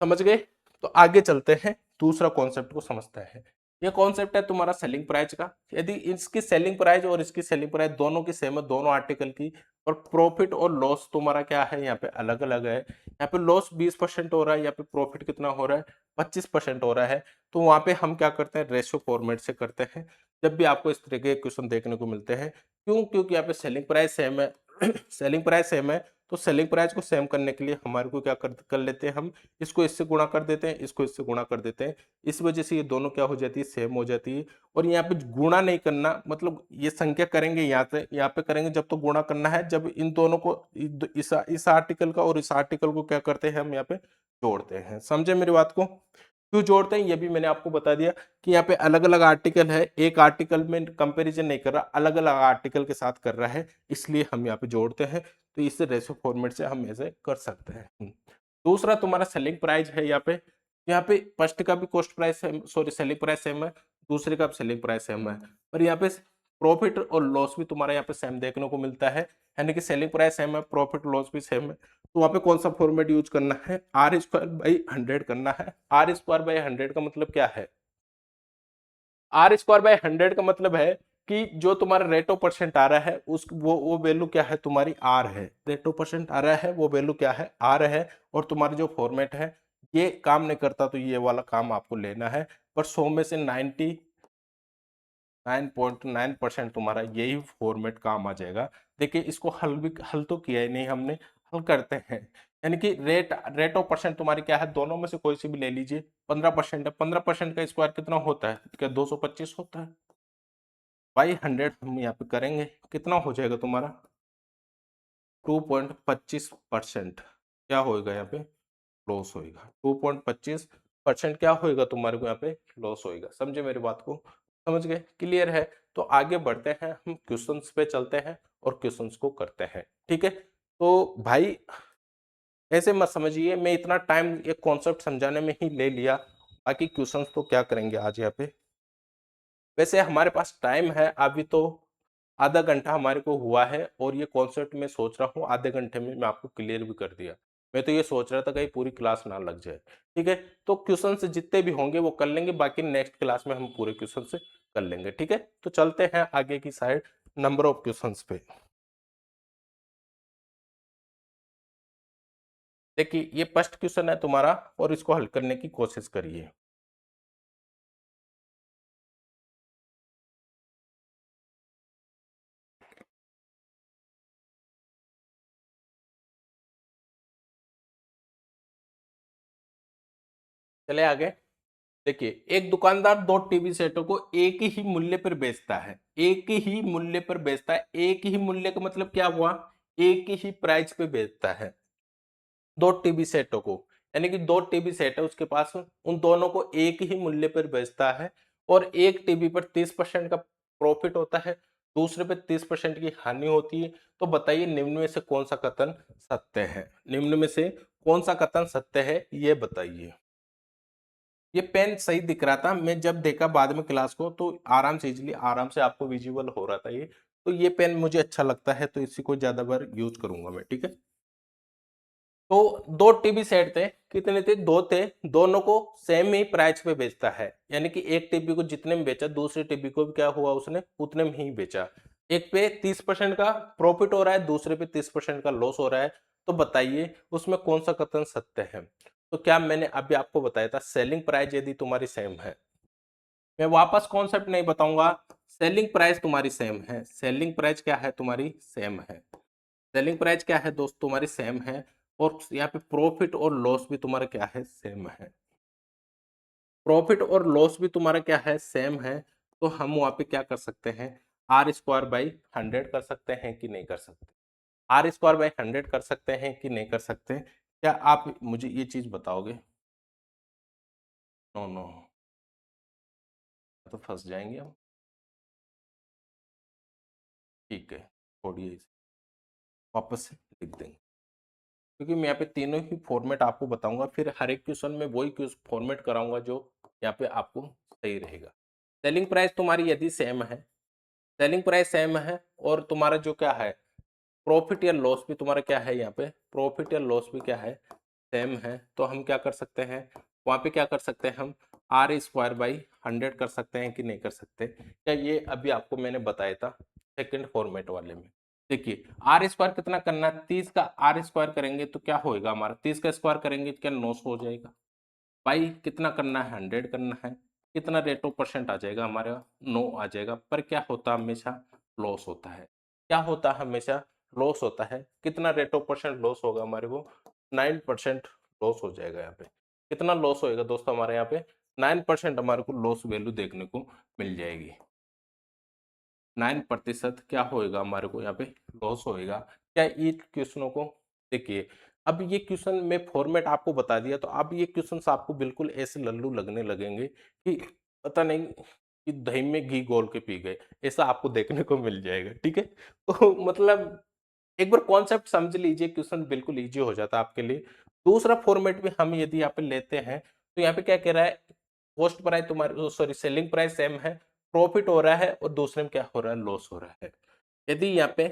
समझ गए? तो आगे चलते हैं, दूसरा कॉन्सेप्ट को समझते हैं। ये कॉन्सेप्ट है तुम्हारा सेलिंग प्राइस का। यदि इसकी सेलिंग प्राइस और इसकी सेलिंग प्राइस दोनों की सेम है, दोनों आर्टिकल की, और प्रॉफिट और लॉस तुम्हारा क्या है, यहाँ पे अलग अलग है। यहाँ पे लॉस 20% हो रहा है, यहाँ पे प्रॉफिट कितना हो रहा है, 25% हो रहा है। तो वहां पे हम क्या करते हैं, रेशियो फॉर्मेट से करते हैं जब भी आपको इस तरह के क्वेश्चन देखने को मिलते हैं। क्यों? क्योंकि यहाँ पे सेलिंग प्राइस सेम है सेलिंग प्राइस सेम है, तो सेलिंग प्राइस को सेम करने के लिए हमारे को क्या कर लेते हैं, हम इसको इससे गुणा कर देते हैं, इसको इससे गुणा कर देते हैं। इस वजह से ये दोनों क्या हो जाती है, सेम हो जाती है। और यहाँ पे गुणा नहीं करना, मतलब ये संख्या करेंगे यहाँ पे करेंगे जब तो गुणा करना है, जब इन दोनों को इस आर्टिकल का और इस आर्टिकल को क्या करते हैं, हम यहाँ पे जोड़ते हैं। समझे मेरी बात को? क्यों जोड़ते हैं ये भी मैंने आपको बता दिया कि यहाँ पे अलग अलग आर्टिकल है, एक आर्टिकल में कंपैरिजन नहीं कर रहा, अलग अलग आर्टिकल के साथ कर रहा है, इसलिए हम यहाँ पे जोड़ते हैं। तो इस रेशो फॉर्मेट से हम ऐसे कर सकते हैं। दूसरा तुम्हारा सेलिंग प्राइस है। यहाँ पे फर्स्ट का भी कॉस्ट प्राइस है, सॉरी सेलिंग प्राइस सेम है, दूसरे का भी सेलिंग प्राइस सेम है, पर यहाँ पे प्रॉफिट और लॉस भी तुम्हारा यहाँ पे सेम देखने को मिलता है, यानी कि सेलिंग प्राइस सेम है, प्रॉफिट लॉस भी सेम है। तो वहां पे कौन सा फॉर्मेट यूज करना है, आर स्क्वायर बाई 100 करना है। आर स्क्वायर बाई 100 का मतलब क्या है, आर स्क्वायर बाय 100 का मतलब है कि जो तुम्हारा रेट ऑफ परसेंट आ रहा है उस वो वैल्यू क्या है, तुम्हारी आर है। रेट ऑफ परसेंट आ रहा है वो वैल्यू क्या है, आर है। और तुम्हारा जो फॉर्मेट है ये काम नहीं करता, तो ये वाला काम आपको लेना है। पर 100 में से 99.9% तुम्हारा यही फॉर्मेट काम आ जाएगा। देखिए इसको हल तो किया ही नहीं हमने, हल करते हैं। यानी कि रेट ऑफ परसेंट तुम्हारी क्या है, दोनों में से कोई सी भी ले लीजिए। 15% है, 15% का स्क्वायर कितना होता है, क्या 225 होता है। बाई 100 हम यहाँ पे करेंगे, कितना हो जाएगा तुम्हारा 2.25%। क्या होएगा यहाँ पे, लॉस होएगा। 2.25% क्या होएगा तुम्हारे को यहाँ पे, लॉस होएगा। समझे मेरी बात को, समझ गए, क्लियर है। तो आगे बढ़ते हैं, हम क्वेश्चंस पे चलते हैं और क्वेश्चंस को करते हैं। ठीक है, तो भाई ऐसे मत समझिए, मैं इतना टाइम एक कॉन्सेप्ट समझाने में ही ले लिया, बाकी क्वेश्चंस तो क्या करेंगे आज यहाँ पे। वैसे हमारे पास टाइम है अभी तो, आधा घंटा हमारे को हुआ है, और ये कॉन्सेप्ट मैं सोच रहा हूँ आधे घंटे में मैं आपको क्लियर भी कर दिया। मैं तो ये सोच रहा था कहीं पूरी क्लास ना लग जाए। ठीक है, तो क्वेश्चन से जितने भी होंगे वो कर लेंगे, बाकी नेक्स्ट क्लास में हम पूरे क्वेश्चन से कर लेंगे। ठीक है, तो चलते हैं आगे की साइड, नंबर ऑफ क्वेश्चन पे। देखिए ये फर्स्ट क्वेश्चन है तुम्हारा, और इसको हल करने की कोशिश करिए। चले आगे। देखिए एक दुकानदार दो टीवी सेटों को एक ही मूल्य पर बेचता है, एक ही मूल्य पर बेचता है। एक ही मूल्य का मतलब क्या हुआ, एक ही प्राइस पे बेचता है दो टीवी सेटों को। यानी कि दो टीवी सेट है उसके पास, उन दोनों को एक ही मूल्य पर बेचता है, और एक टीवी पर 30% का प्रॉफिट होता है, दूसरे पे 30% की हानि होती है। तो बताइए निम्न में से कौन सा कथन सत्य है, निम्न में से कौन सा कथन सत्य है ये बताइए। ये पेन सही दिख रहा था, मैं जब देखा बाद में क्लास को तो आराम से इजीली आराम से आपको विजिबल हो रहा था ये। तो ये पेन मुझे अच्छा लगता है, तो इसी को ज्यादा बार यूज करूंगा मैं। ठीक है, तो दो टीवी सेट थे, कितने थे, दो थे, दोनों को सेम ही प्राइस पे बेचता है। यानी कि एक टीवी को जितने में बेचा दूसरे टीवी को भी क्या हुआ, उसने उतने में ही बेचा। एक पे 30% का प्रॉफिट हो रहा है, दूसरे पे 30% का लॉस हो रहा है। तो बताइए उसमें कौन सा कथन सत्य है। तो क्या मैंने अभी आपको बताया था, सेलिंग प्राइस यदि तुम्हारी सेम है, मैं वापस कॉन्सेप्ट नहीं बताऊंगा, सेलिंग प्राइस तुम्हारी सेम है, सेलिंग प्राइस क्या है तुम्हारी सेम है, सेलिंग प्राइस क्या है दोस्त तुम्हारी सेम है, और यहाँ पे प्रॉफिट और लॉस भी तुम्हारा क्या है, सेम है। प्रॉफिट और लॉस भी तुम्हारा क्या है, सेम है। तो हम वहां पे क्या कर सकते हैं, आर स्क्वायर बाई 100 कर सकते हैं कि नहीं कर सकते, आर स्क्वायर बाई 100 कर सकते हैं कि नहीं कर सकते, क्या आप मुझे ये चीज बताओगे। नो नो, तो फंस जाएंगे हम। ठीक है, छोड़िए इसे, वापस से लिख देंगे, क्योंकि मैं यहाँ पे तीनों ही फॉर्मेट आपको बताऊंगा, फिर हर एक क्वेश्चन में वही फॉर्मेट कराऊंगा जो यहाँ पे आपको सही रहेगा। सेलिंग प्राइस तुम्हारी यदि सेम है, सेलिंग प्राइस सेम है, और तुम्हारा जो क्या है प्रॉफिट या लॉस भी तुम्हारा क्या है, यहाँ पे प्रॉफिट या लॉस भी क्या है, सेम है। तो हम क्या कर सकते हैं, वहां पे क्या कर सकते हैं, हम आर स्क्वायर बाई 100 कर सकते हैं कि नहीं कर सकते। क्या ये अभी आपको मैंने बताया था सेकंड फॉर्मेट वाले में। देखिए आर स्क्वायर कितना करना है, 30 का आर स्क्वायर करेंगे तो क्या होएगा हमारा, 30 का स्क्वायर करेंगे तो क्या 900 हो जाएगा। बाई कितना करना है, 100 करना है, कितना रेट ऑफ परसेंट आ जाएगा हमारा, 9 आ जाएगा। पर क्या होता है हमेशा, लॉस होता है। क्या होता है हमेशा, लॉस होता है, कितना रेट ऑफ परसेंट लॉस होगा हमारे को, 9% लॉस हो जाएगा यहाँ पे। कितना लॉस होएगा दोस्तों हमारे यहाँ पे, 9% हमारे को लॉस वैल्यू देखने को मिल जाएगी। 9% क्या होएगा हमारे को यहाँ पे लॉस होएगा। क्या ये क्वेश्चनों को देखिए, अब ये क्वेश्चन में फॉर्मेट आपको बता दिया, तो अब ये क्वेश्चन आपको बिल्कुल ऐसे लल्लू लगने लगेंगे कि पता नहीं कि दही में घी घोल के पी गए, ऐसा आपको देखने को मिल जाएगा। ठीक है, तो मतलब एक बार कॉन्सेप्ट समझ लीजिए, क्वेश्चन बिल्कुल इजी हो जाता है आपके लिए। दूसरा फॉर्मेट में हम यदि यहाँ पे लेते हैं, तो यहाँ पे क्या कह रहा है, कॉस्ट प्राइस तुम्हारी, सॉरी सेलिंग प्राइस सेम है, प्रॉफिट हो रहा है और दूसरे में क्या हो रहा है, लॉस हो रहा है। यदि यहाँ पे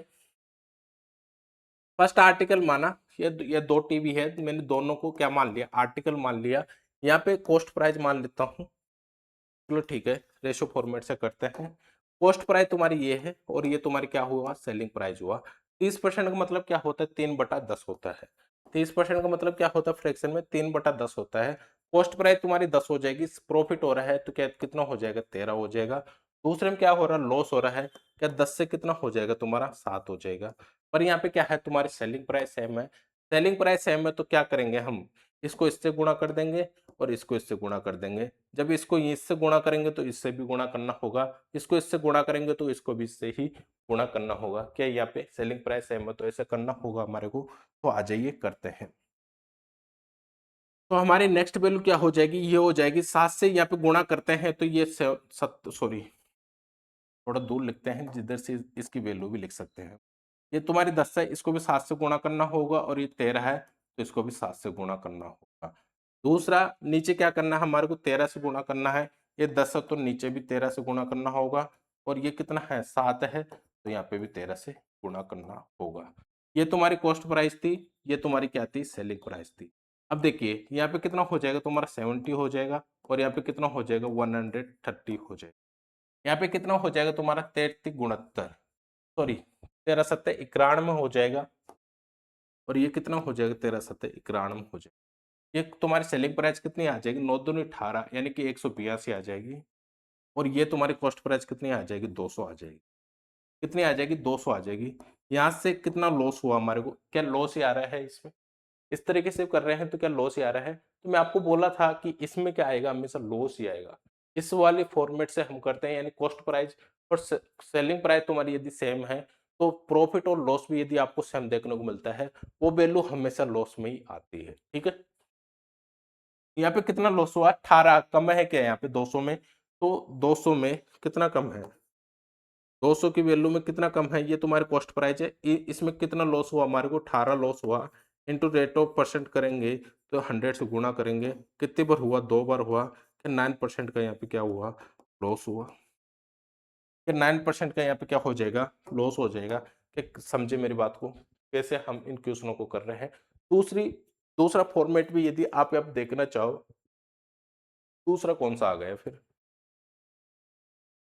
फर्स्ट आर्टिकल माना, ये दो टीवी है, तो मैंने दोनों को क्या मान लिया, आर्टिकल मान लिया। यहाँ पे कॉस्ट प्राइस मान लेता हूँ, चलो ठीक है, रेशो फॉर्मेट से करते हैं। कॉस्ट प्राइस तुम्हारी ये है और ये तुम्हारी क्या हुआ, सेलिंग प्राइस हुआ। 30% का मतलब क्या होता है, 3/10 होता है। 30% का मतलब क्या होता है, फ्रैक्शन में 3/10 होता है। कॉस्ट प्राइस तुम्हारी 10 हो जाएगी, प्रॉफिट हो रहा है तो क्या कितना हो जाएगा, 13 हो जाएगा। दूसरे में क्या हो रहा है, लॉस हो रहा है, क्या 10 से कितना हो जाएगा तुम्हारा, 7 हो जाएगा। पर यहाँ पे क्या है, तुम्हारी सेलिंग प्राइस सेम है। सेलिंग प्राइस सेम है तो क्या करेंगे हम, इसको इससे गुणा कर देंगे और इसको इससे गुणा कर देंगे। जब इसको इससे गुणा करेंगे तो इससे भी गुणा करना होगा, इसको इससे गुणा करेंगे तो इसको भी इससे ही गुणा करना होगा। क्या यहाँ पे सेलिंग प्राइस सेम है तो ऐसे करना होगा हमारे को। तो आ जाइए करते हैं। तो हमारी नेक्स्ट वैल्यू क्या हो जाएगी, ये हो जाएगी 7 से यहाँ पे गुणा करते हैं तो ये सॉरी थोड़ा दूर लिखते हैं, जिधर से इसकी वैल्यू भी लिख सकते हैं। ये तुम्हारी 10 है, इसको भी 7 से गुणा करना होगा, और ये 13 है तो इसको भी 7 से गुणा करना होगा। दूसरा नीचे क्या करना है, हमारे को 13 से गुणा करना है। ये 10 है तो नीचे भी 13 से गुणा करना होगा, और ये कितना है, 7 है तो यहाँ पे भी 13 से गुणा करना होगा। ये तुम्हारी कॉस्ट प्राइस थी, ये तुम्हारी क्या थी, सेलिंग प्राइस थी। अब देखिए यहाँ पे कितना हो जाएगा तुम्हारा, 70 हो जाएगा, और यहाँ पे कितना हो जाएगा, 130 हो जाएगा। यहाँ पे कितना हो जाएगा तुम्हारा, 33 गुणोत्तर, सॉरी 13 सत्ते 91 हो जाएगा, और ये कितना हो जाएगा, 13 सत्ते 91 हो जाएगा। ये तुम्हारी सेलिंग प्राइस कितनी आ जाएगी, 9 दूनी 18 यानी कि 182 आ जाएगी। और ये तुम्हारी कॉस्ट प्राइस कितनी आ जाएगी, 200 आ जाएगी। कितनी आ जाएगी, 200 आ जाएगी। यहाँ से कितना लॉस हुआ हमारे को, क्या लॉस ही आ रहा है इसमें, इस तरीके से कर रहे हैं तो क्या लॉस ही आ रहा है। तो मैं आपको बोला था कि इसमें क्या आएगा, हमेशा लॉस ही आएगा। इस वाले फॉर्मेट से हम करते हैं, यानी कॉस्ट प्राइस और सेलिंग प्राइस तुम्हारी यदि सेम है, तो प्रॉफिट और लॉस भी यदि आपको सेम देखने को मिलता है, वो वैल्यू हमेशा लॉस में ही आती है। ठीक है, यहाँ पे कितना लॉस हुआ, 18 कम है क्या यहाँ पे 200 में, तो 200 में कितना कम है, 200 की वैल्यू में कितना कम है, ये तुम्हारे कॉस्ट प्राइस है। इसमें कितना लॉस हुआ हमारे को, 18 लॉस हुआ, इंटू रेट ऑफ परसेंट करेंगे तो 100 से गुणा करेंगे, कितनी बार हुआ, 2 बार हुआ, कि 9% का यहाँ पे क्या हुआ, लॉस हुआ। कि 9% का यहाँ पे क्या हो जाएगा, लॉस हो जाएगा। कि समझे मेरी बात को, कैसे हम इन क्वेश्चनों को कर रहे हैं। दूसरा फॉर्मेट भी यदि आप देखना चाहो, दूसरा कौन सा आ गया फिर,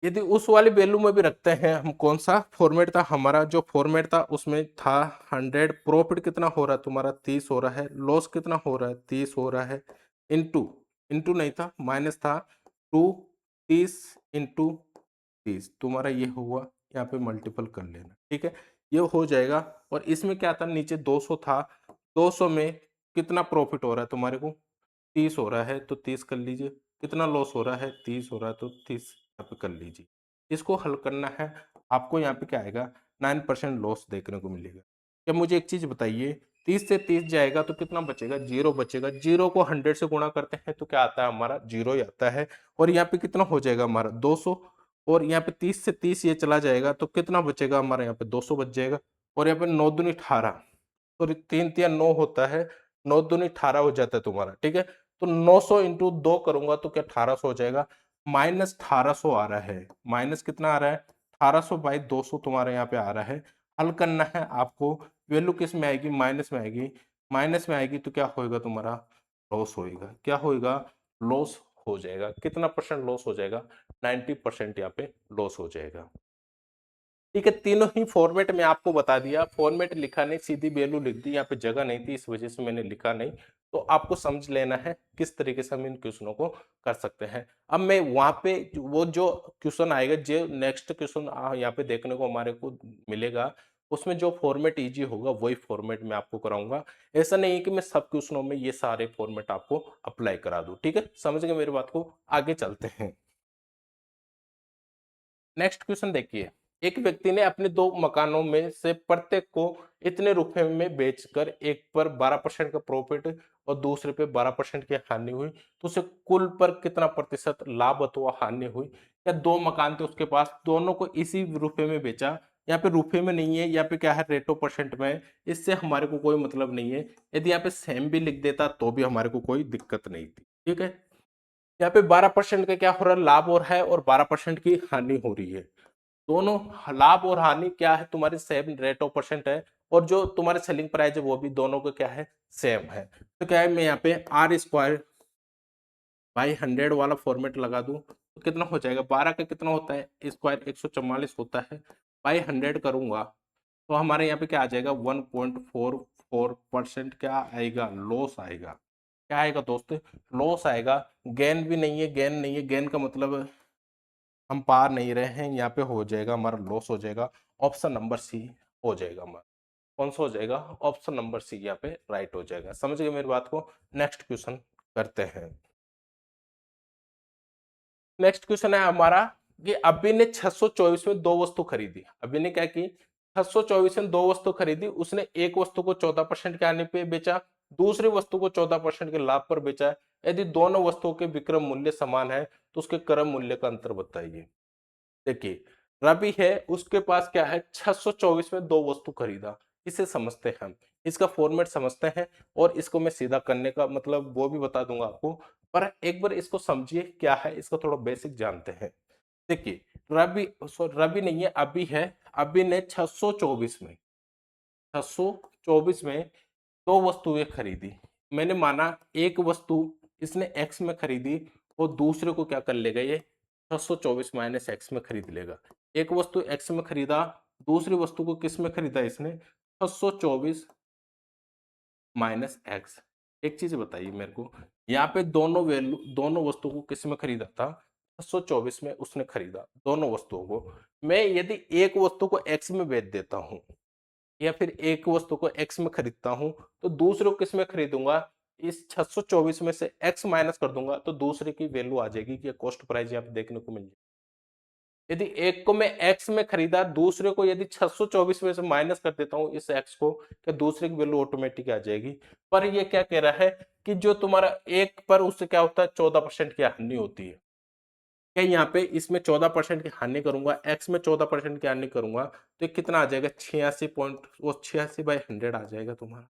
यदि उस वाले वैल्यू में भी रखते हैं हम, कौन सा फॉर्मेट था हमारा, जो फॉर्मेट था उसमें था 100, प्रॉफिट कितना हो रहा है तुम्हारा, 30 हो रहा है, लॉस कितना हो रहा है, 30 हो रहा है, इनटू, इनटू नहीं था, माइनस था, 2 30 इंटू 30 तुम्हारा ये हुआ, यहाँ पे मल्टीपल कर लेना। ठीक है, ये हो जाएगा। और इसमें क्या था, नीचे 200 था, 200 में कितना प्रॉफिट हो रहा है तुम्हारे को, 30 हो रहा है तो 30 कर लीजिए, कितना लॉस हो रहा है, 30 हो रहा है तो 30 यहाँ पे कर लीजिए। इसको हल करना है, आपको यहाँ पे क्या आएगा, 9% लॉस देखने को मिलेगा। क्या मुझे एक चीज बताइए, 30 से 30 जाएगा तो कितना बचेगा, 0 बचेगा। 0 को 100 से गुणा करते हैं तो क्या आता है हमारा, 0 ही आता है। और यहाँ पे कितना हो जाएगा हमारा, 200, और यहाँ पे 30 से 30 ये चला जाएगा तो कितना बचेगा हमारा, यहाँ पे 200 बच जाएगा। और यहाँ पे 9 दूनी 18, सॉरी 3 तिया 9 होता है, 9 दूनी 18 हो जाता है तुम्हारा। ठीक है, तो 900 इंटू 2 करूंगा तो क्या 1800 हो जाएगा, माइनस 1800 आ रहा है। माइनस कितना आ रहा है, 1800 बाई 200 तुम्हारे यहाँ पे आ रहा है। हल करना है आपको, वैल्यू किस में आएगी, माइनस में आएगी। माइनस में आएगी तो क्या होएगा तुम्हारा, लॉस होएगा। क्या होएगा, लॉस हो जाएगा। कितना परसेंट लॉस हो जाएगा, 90% यहाँ पे लॉस हो जाएगा। ठीक है, तीनों ही फॉर्मेट में आपको बता दिया, फॉर्मेट लिखा नहीं, सीधी वैल्यू लिख दी, यहाँ पे जगह नहीं थी इस वजह से मैंने लिखा नहीं। तो आपको समझ लेना है किस तरीके से हम इन क्वेश्चनों को कर सकते हैं। अब मैं वहां पे वो जो क्वेश्चन आएगा, जो नेक्स्ट क्वेश्चन यहाँ पे देखने को हमारे को मिलेगा, उसमें जो फॉर्मेट इजी होगा वही फॉर्मेट मैं आपको कराऊंगा। ऐसा नहीं है कि मैं सब क्वेश्चनों में ये सारे फॉर्मेट आपको अप्लाई करा दूं। ठीक है, समझ गए मेरी बात को? आगे चलते हैं। नेक्स्ट क्वेश्चन देखिए, एक व्यक्ति ने अपने दो मकानों में से प्रत्येक को इतने रुपए में बेचकर एक पर 12% का प्रॉफिट और दूसरे पे 12% की हानि हुई, तो उसे कुल पर कितना प्रतिशत लाभ अथवा हानि हुई? या दो मकान थे उसके पास, दोनों को इसी रुपए में बेचा, यहाँ पे रुपए में नहीं है, यहाँ पे क्या है रेटो परसेंट में है, इससे हमारे को कोई मतलब नहीं है। यदि यहाँ पे सेम भी लिख देता तो भी हमारे को कोई दिक्कत नहीं थी। ठीक है, यहाँ पे 12% का क्या हो रहा है, लाभ हो रहा है, और 12% की हानि हो रही है। दोनों लाभ और हानि क्या है, तुम्हारी सेम रेट ऑफ परसेंट है, और जो तुम्हारे सेलिंग प्राइस है वो भी दोनों का क्या है, सेम है। तो क्या है, मैं यहाँ पे आर स्क्वायर बाई 100 वाला फॉर्मेट लगा दूं तो कितना हो जाएगा, 12 का कितना होता है स्क्वायर, 144 होता है, बाई 100 करूंगा तो हमारे यहाँ पे क्या आ जाएगा, 1.44% क्या आएगा, लॉस आएगा। क्या आएगा दोस्त, लॉस आएगा। गेन भी नहीं है, गेन नहीं है, गेन का मतलब हम पा नहीं रहे हैं, यहाँ पे हो जाएगा हमारा लॉस हो जाएगा। ऑप्शन नंबर सी हो जाएगा हमारा, कौन सा हो जाएगा, ऑप्शन नंबर सी यहाँ पे राइट हो जाएगा। समझ गए मेरी बात को? नेक्स्ट क्वेश्चन करते हैं। नेक्स्ट क्वेश्चन है हमारा कि अभी ने 624 में दो वस्तु खरीदी। अभी ने क्या की, 624 में दो वस्तु खरीदी, उसने एक वस्तु को 14% के आने पे बेचा, दूसरी वस्तु को 14% के लाभ पर बेचा। यदि दोनों वस्तुओं के विक्रय मूल्य समान है तो उसके क्रय मूल्य का अंतर बताइए। देखिए, रवि है, उसके पास क्या है, 624 में दो वस्तु खरीदा। इसे समझते हैं हम, इसका फॉर्मेट समझते हैं, और इसको मैं सीधा करने का मतलब वो भी बता दूंगा आपको, पर एक बार इसको समझिए क्या है, इसका थोड़ा बेसिक जानते हैं। देखिए, रवि रवि नहीं है, अभी है, अभी ने 624 में 624 में दो वस्तुएं खरीदी। मैंने माना एक वस्तु इसने एक्स में खरीदी, और दूसरे को क्या कर लेगा, ये 624 माइनस एक्स में खरीद लेगा। एक वस्तु एक्स में खरीदा, दूसरी वस्तु को किस में खरीदा इसने, 624 माइनस एक्स। एक चीज बताइए मेरे को, यहाँ पे दोनों वैल्यू, दोनों वस्तु को किस में खरीदा था, 624 में उसने खरीदा दोनों वस्तुओं को। मैं यदि एक वस्तु को एक्स में बेच देता हूं, या फिर एक वस्तु को एक्स में खरीदता हूं, तो दूसरे को किस में खरीदूंगा, इस 624 में से एक्स माइनस कर दूंगा, तो दूसरे की वैल्यू आ जाएगी कि कॉस्ट प्राइस यहाँ पे देखने को मिल जाएगी। यदि एक को मैं एक्स में खरीदा, दूसरे को यदि 624 में से माइनस कर देता हूं इस एक्स को, क्या दूसरे की वैल्यू ऑटोमेटिक आ जाएगी। पर ये क्या कह रहा है कि जो तुम्हारा एक पर उससे क्या होता है, 14% की हानि होती है। क्या यहाँ पे इसमें 14% की हानि करूंगा, एक्स में 14% की हानि करूंगा, तो ये कितना आ जाएगा, 86 पॉइंट, वो 86 बाई 100 आ जाएगा तुम्हारा।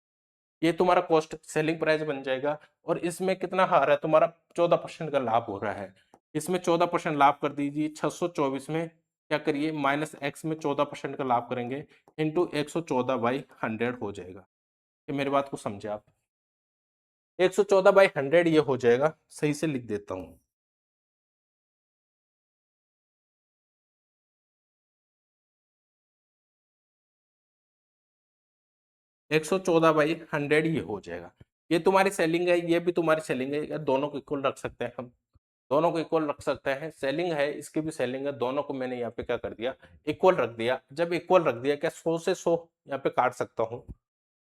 ये तुम्हारा कॉस्ट सेलिंग प्राइस बन जाएगा। और इसमें कितना आ रहा है तुम्हारा, 14% का लाभ हो रहा है। इसमें 14% लाभ कर दीजिए, 624 में क्या करिए, माइनस एक्स में 14% का लाभ करेंगे, इंटू 114/100 हो जाएगा। ये मेरी बात को समझे आप, 114/100 ये हो जाएगा। सही से लिख देता हूँ, 114/100 ये हो जाएगा। ये तुम्हारी सेलिंग है, ये भी तुम्हारी सेलिंग है, या दोनों को इक्वल रख सकते हैं हम, दोनों को इक्वल रख सकते हैं। सेलिंग है, इसकी भी सेलिंग है, दोनों को मैंने यहाँ पे क्या कर दिया, इक्वल रख दिया। जब इक्वल रख दिया, क्या 100 से 100 यहाँ पे काट सकता हूँ,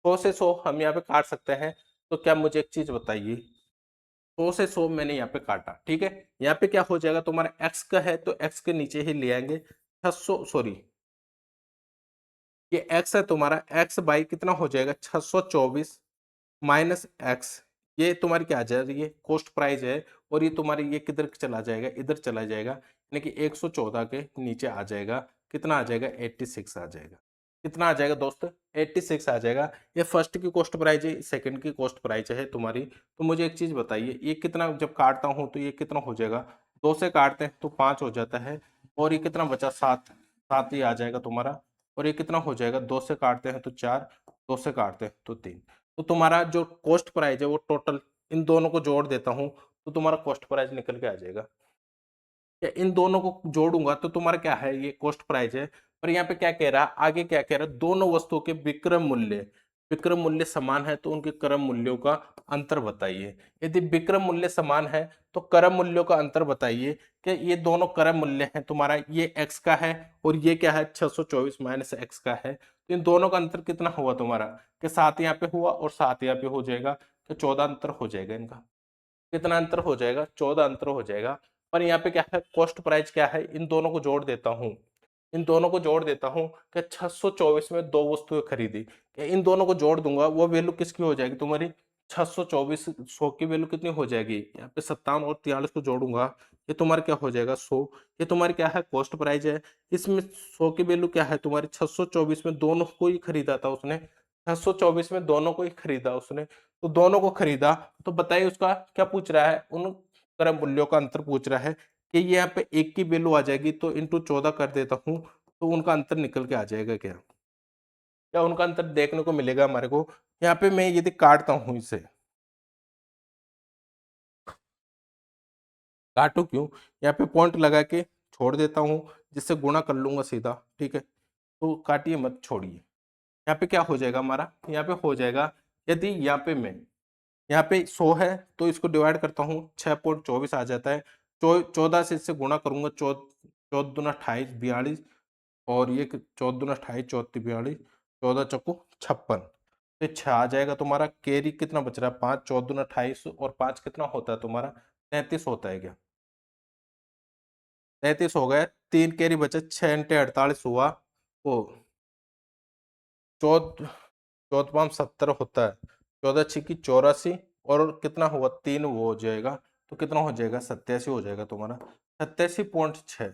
100 से 100 हम यहाँ पे काट सकते हैं। तो क्या मुझे एक चीज बताइए, 100 से 100 मैंने यहाँ पे काटा, ठीक है, यहाँ पे क्या हो जाएगा, तुम्हारा एक्स का है तो एक्स के नीचे ही ले आएंगे 600, सॉरी ये एक्स है तुम्हारा, एक्स बाई कितना हो जाएगा, 624 माइनस एक्स। ये तुम्हारी क्या आ जा रही है, कॉस्ट प्राइस है, और ये तुम्हारी ये किधर चला जाएगा, इधर चला जाएगा, यानी कि 114 के नीचे आ जाएगा। कितना आ जाएगा, 86 आ जाएगा। कितना आ जाएगा दोस्त, 86 आ जाएगा। ये फर्स्ट की कॉस्ट प्राइस है, सेकंड की कॉस्ट प्राइस है तुम्हारी। तो मुझे एक चीज बताइए, ये कितना जब काटता हूं तो ये कितना हो जाएगा, 2 से काटते हैं तो 5 हो जाता है, और ये कितना बचा, 7, 7 ही आ जाएगा तुम्हारा। और ये कितना हो जाएगा, 2 से काटते हैं तो 4, 2 से काटते हैं तो 3। तो तुम्हारा जो कॉस्ट प्राइस है वो टोटल इन दोनों को जोड़ देता हूं, तो तुम्हारा कॉस्ट प्राइस निकल के आ जाएगा। या इन दोनों को जोड़ूंगा तो तुम्हारा क्या है, ये कॉस्ट प्राइस है। पर यहाँ पे क्या कह रहा है, आगे क्या कह रहा है, दोनों वस्तुओं के विक्रय मूल्य समान है तो उनके क्रय मूल्यों का अंतर बताइए। यदि विक्रय मूल्य समान है तो क्रय मूल्यों का अंतर बताइए। कि ये दोनों क्रय मूल्य हैं, तुम्हारा ये एक्स का है और ये क्या है, 624 माइनस एक्स का है। तो इन दोनों का अंतर कितना हुआ तुम्हारा, कि 7 यहाँ पे हुआ और 7 यहाँ पे हो जाएगा, तो 14 अंतर हो जाएगा इनका। कितना अंतर हो जाएगा, 14 अंतर हो जाएगा। पर यहाँ पे क्या है, कॉस्ट प्राइस क्या है, इन दोनों को जोड़ देता हूँ, इन दोनों को जोड़ देता हूँ कि 624 में दो वस्तुएं खरीदी, इन दोनों को जोड़ दूंगा, वो वैल्यू किसकी हो जाएगी तुम्हारी, 624, 100 की वैल्यू कितनी हो जाएगी, यहाँ पे 57 और 43 को जोड़ूंगा, ये तुम्हारा क्या हो जाएगा 100। ये तुम्हारी क्या है, कॉस्ट प्राइस है। इसमें 100 की वैल्यू क्या है तुम्हारी, 624 में दोनों को ही खरीदा था उसने, 624 में दोनों को ही खरीदा उसने, तो दोनों को खरीदा। तो बताइए उसका क्या पूछ रहा है, उन क्रय मूल्यों का अंतर पूछ रहा है, कि ये यहाँ पे एक की वैल्यू आ जाएगी, तो इंटू 14 कर देता हूँ, तो उनका अंतर निकल के आ जाएगा क्या, क्या उनका अंतर देखने को मिलेगा हमारे को। यहाँ पे मैं यदि काटता हूँ इसे, काटू क्यों, यहाँ पे पॉइंट लगा के छोड़ देता हूँ, जिससे गुणा कर लूंगा सीधा, ठीक है, तो काटिए मत छोड़िए। यहाँ पे क्या हो जाएगा हमारा, यहाँ पे हो जाएगा, यदि यहाँ पे मैं, यहाँ पे 100 है तो इसको डिवाइड करता हूँ, 6.24 आ जाता है, 14 से इससे गुणा करूंगा, 14 दूना 28, 42, और ये 14 दूना 28, 34 42, 14 चक्कू 56, तो 6 आ जाएगा तुम्हारा। कैरी कितना बच रहा है, 5, 14 दूना 28 और 5 कितना होता है तुम्हारा, 33 होता है क्या, 33 हो गए, 3 कैरी बचे, 6 इंटे 48 हुआ, वो 14, 14×5 = 70 होता है, 14×6 = 84, और कितना हुआ 3 वो हो जाएगा, तो कितना हो जाएगा 87 हो जाएगा तुम्हारा, 87.6,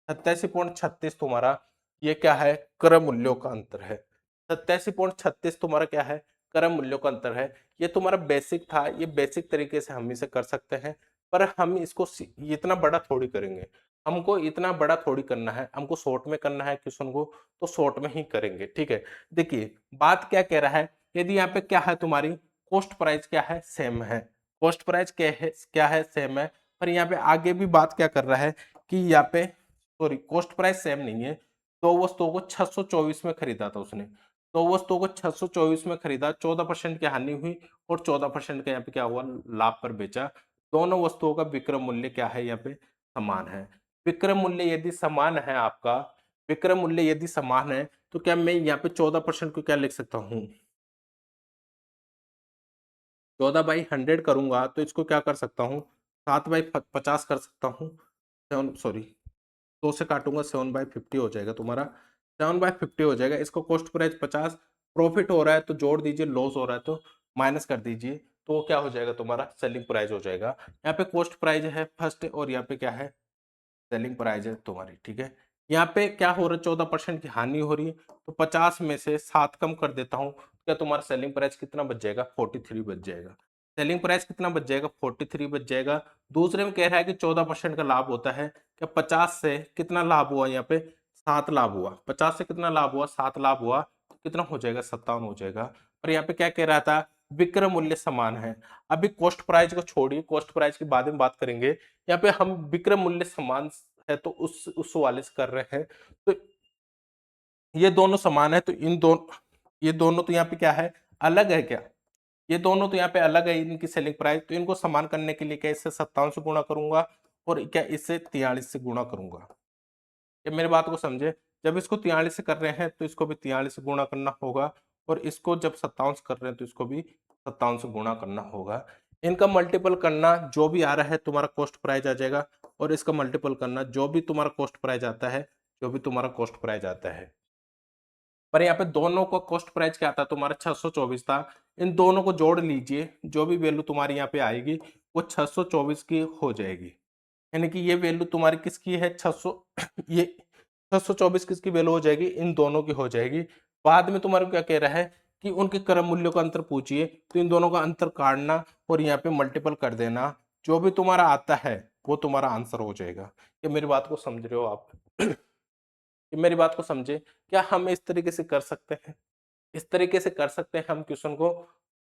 87.36 तुम्हारा, ये क्या है, क्रय मूल्यों का अंतर है। 87.36 तुम्हारा क्या है, क्रय मूल्यों का अंतर है। ये तुम्हारा बेसिक था, ये बेसिक तरीके से हम इसे कर सकते हैं, पर हम इसको इतना बड़ा थोड़ी करेंगे, हमको इतना बड़ा थोड़ी करना है, हमको शॉर्ट में करना है क्वेश्चन को, तो शॉर्ट में ही करेंगे, ठीक है। देखिए बात क्या कह रहा है, यदि यहाँ पे क्या है तुम्हारी, कॉस्ट प्राइस क्या है, सेम है, कॉस्ट प्राइस क्या है सेम है, पर यहाँ पे आगे भी बात क्या कर रहा है, कि यहाँ पे सॉरी कॉस्ट प्राइस सेम नहीं है, दो वस्तुओं को 624 में खरीदा था उसने, दो वस्तुओं को 624 में खरीदा, 14% की हानि हुई और 14% का यहाँ पे क्या हुआ, लाभ पर बेचा। दोनों वस्तुओं का विक्रय मूल्य क्या है, यहाँ पे समान है। विक्रय मूल्य यदि समान है आपका, विक्रय मूल्य यदि समान है, तो क्या मैं यहाँ पे 14% को क्या लिख सकता हूँ, 14/100 करूंगा तो इसको क्या कर सकता हूँ, 7/50 कर सकता हूँ, सेवन सॉरी 2 से काटूंगा, 7/50 हो जाएगा तुम्हारा, 7/50 हो जाएगा। इसको कॉस्ट प्राइस 50, प्रॉफिट हो रहा है तो जोड़ दीजिए, लॉस हो रहा है तो माइनस कर दीजिए, तो वो क्या हो जाएगा तुम्हारा, सेलिंग प्राइस हो जाएगा। यहाँ पे कॉस्ट प्राइस है फर्स्ट, और यहाँ पे क्या है, सेलिंग प्राइस है तुम्हारी, ठीक है। यहाँ पे क्या हो रहा है, 14% की हानि हो रही है, तो 50 में से 7 कम कर देता हूँ, क्या तुम्हारा सेलिंग प्राइस कितना बच जाएगा, 43 बच जाएगा। सेलिंग प्राइस कितना बच जाएगा, 43 बच जाएगा। दूसरे में कह रहा है कि 14% का लाभ होता है, क्या 50 से कितना लाभ हुआ, यहाँ पे 7 लाभ हुआ, 50 से कितना लाभ हुआ, 7 लाभ हुआ, तो कितना हो जाएगा, 57 हो जाएगा। और यहाँ पे क्या कह रहा था, विक्रय मूल्य समान है। अभी कॉस्ट प्राइस को छोड़िए, कॉस्ट प्राइस के बाद में बात करेंगे, यहाँ पे हम विक्रय मूल्य समान है तो उस वाले से कर रहे हैं, तो ये दोनों समान है, तो इन दोनों, ये दोनों तो यहाँ पे क्या है, अलग है क्या, ये दोनों तो यहाँ पे अलग है इनकी सेलिंग प्राइस, तो इनको समान करने के लिए क्या इससे 57 से गुणा करूंगा, और क्या इससे 43 से गुणा करूंगा। ये मेरी बात को समझे, जब इसको 43 से कर रहे हैं तो इसको भी 43 से गुणा करना होगा, और इसको जब 57 से कर रहे हैं तो इसको भी 57 से गुणा करना होगा। इनका मल्टीपल करना, जो भी आ रहा है तुम्हारा कॉस्ट प्राइस आ जाएगा, और इसका मल्टीपल करना जो भी तुम्हारा कॉस्ट प्राइस आता है, जो भी तुम्हारा कॉस्ट प्राइस आता है। पर यहाँ पे दोनों का कॉस्ट प्राइस क्या था तुम्हारा, 624 था। इन दोनों को जोड़ लीजिए, जो भी वैल्यू तुम्हारी यहाँ पे आएगी वो 624 की हो जाएगी, यानी कि ये वैल्यू तुम्हारी किसकी है, 600 ये 624 किसकी वैल्यू हो जाएगी, इन दोनों की हो जाएगी। बाद में तुम्हारे को क्या कह रहा है, कि उनके क्रम मूल्यों का अंतर पूछिए, तो इन दोनों का अंतर काटना और यहाँ पे मल्टीपल कर देना, जो भी तुम्हारा आता है वो तुम्हारा आंसर हो जाएगा। ये मेरी बात को समझ रहे हो आप, ये मेरी बात को समझे, क्या हम इस तरीके से कर सकते हैं, इस तरीके से कर सकते हैं हम क्वेश्चन को।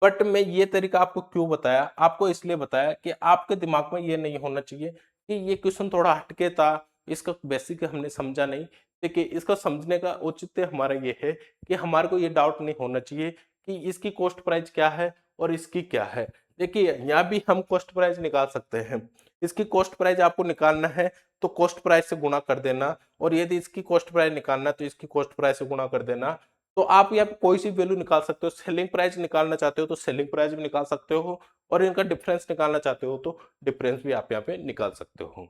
बट मैं ये तरीका आपको क्यों बताया, आपको इसलिए बताया कि आपके दिमाग में ये नहीं होना चाहिए कि ये क्वेश्चन थोड़ा हटके था, इसका बेसिक हमने समझा नहीं। देखिए इसका समझने का औचित्य हमारा ये है कि हमारे को ये डाउट नहीं होना चाहिए कि इसकी कॉस्ट प्राइस क्या है और इसकी क्या है। देखिए यहाँ भी हम कॉस्ट प्राइस निकाल सकते हैं, इसकी कॉस्ट प्राइस आपको निकालना है तो कॉस्ट प्राइस से गुणा कर देना, और यदि इसकी कॉस्ट प्राइस निकालना है तो इसकी कॉस्ट प्राइस से गुणा कर देना। तो आप यहाँ पे कोई सी वैल्यू निकाल सकते हो, सेलिंग प्राइस निकालना चाहते हो तो सेलिंग प्राइस भी निकाल सकते हो, और इनका डिफरेंस निकालना चाहते हो तो डिफरेंस भी आप यहाँ पे निकाल सकते हो।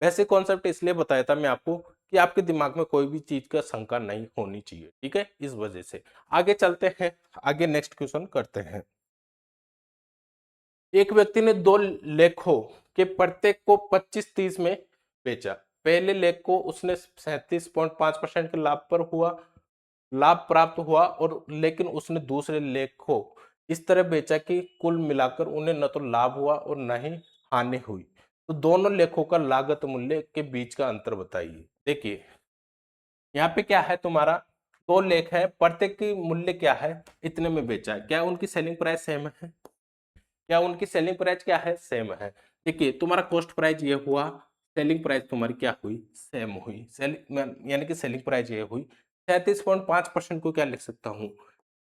वैसे कॉन्सेप्ट इसलिए बताया था मैं आपको कि आपके दिमाग में कोई भी चीज का शंका नहीं होनी चाहिए, ठीक है, इस वजह से। आगे चलते हैं, आगे नेक्स्ट क्वेश्चन करते हैं। एक व्यक्ति ने दो लेखों के प्रत्येक को 25-30 में बेचा। पहले लेख को उसने 37.5% के लाभ प्राप्त हुआ, और लेकिन उसने दूसरे लेख को इस तरह बेचा कि कुल मिलाकर उन्हें न तो लाभ हुआ और न ही हानि हुई। तो दोनों लेखों का लागत मूल्य के बीच का अंतर बताइए। देखिए यहाँ पे क्या है, तुम्हारा दो लेख है, प्रत्येक की मूल्य क्या है, इतने में बेचा है। क्या उनकी सेलिंग प्राइस सेम है? क्या उनकी सेलिंग प्राइस क्या है, सेम है। देखिए तुम्हारा कॉस्ट प्राइस ये हुआ, सेलिंग प्राइस तुम्हारी क्या हुई, सेम हुई। सेलिंग यानी कि सेलिंग प्राइस ये हुई। 37.5% को क्या लिख सकता हूँ,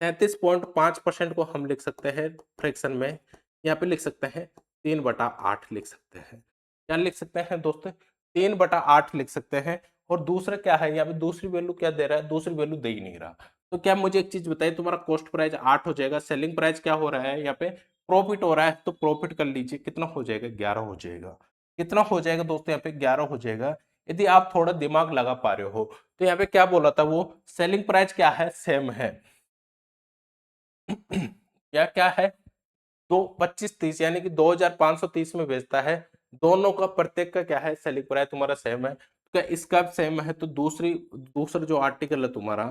37.5% को हम लिख सकते हैं फ्रैक्शन में, यहाँ पे लिख सकते हैं 3/8 लिख सकते हैं। क्या लिख सकते हैं दोस्तों, 3/8 लिख सकते हैं। और दूसरा क्या है, यहाँ पे दूसरी वैल्यू क्या दे रहा है, दूसरी वैल्यू दे ही नहीं रहा। तो क्या मुझे एक चीज बताइए, तुम्हारा कॉस्ट प्राइस 8 हो जाएगा, सेलिंग प्राइस क्या हो रहा है, यहाँ पे प्रॉफिट हो रहा है, तो प्रॉफिट कर लीजिए, कितना हो जाएगा, 11 हो जाएगा। कितना हो जाएगा दोस्तों, यहाँ पे 11 हो जाएगा। यदि आप थोड़ा दिमाग लगा पा रहे हो तो यहाँ पे क्या बोला था वो, सेलिंग प्राइस क्या है, सेम है। क्या क्या है, 25-30 यानी कि 2530 में बेचता है। दोनों का प्रत्येक का क्या है, सेलिंग प्राइस तुम्हारा सेम है। तो क्या इसका सेम है, तो दूसरा जो आर्टिकल है तुम्हारा,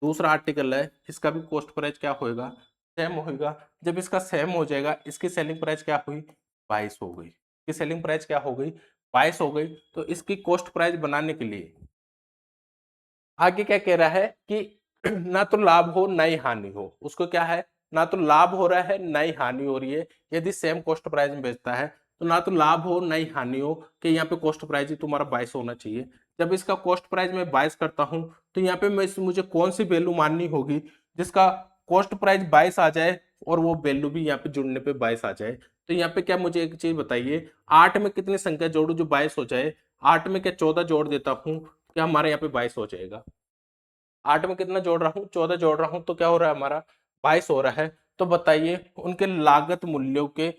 दूसरा आर्टिकल है, इसका भी कॉस्ट प्राइस क्या होएगा, सेम होएगा। जब इसका सेम हो जाएगा, इसकी सेलिंग प्राइस क्या हुई, 22 हो गई। इसकी सेलिंग प्राइस क्या हो गई, 22 हो गई। तो इसकी कॉस्ट प्राइस बनाने के लिए आगे क्या कह रहा है कि ना तो लाभ हो ना ही हानि हो। उसको क्या है, ना तो लाभ हो रहा है ना ही हानि हो रही है। यदि सेम कॉस्ट प्राइस में बेचता है तो ना तो लाभ हो ना ही हानि हो, कि यहाँ पे कॉस्ट प्राइस ही तुम्हारा 22 होना चाहिए। जब इसका कॉस्ट प्राइस मैं 22 करता हूँ तो यहाँ पे मुझे कौन सी वैल्यू माननी होगी, जिसका कॉस्ट प्राइस 22 आ जाए और वो वैल्यू भी यहाँ पे जुड़ने पे 22 आ जाए। तो यहाँ पे क्या, मुझे एक चीज बताइए, 8 में कितनी संख्या जोड़ू जो 22 हो जाए, 8 में क्या 14 जोड़ देता हूँ, क्या हमारे यहाँ पे 22 हो जाएगा। 8 में कितना जोड़ रहा हूँ, 14 जोड़ रहा हूँ, तो क्या हो रहा है हमारा, 22 हो रहा है। तो बताइए उनके लागत मूल्यों के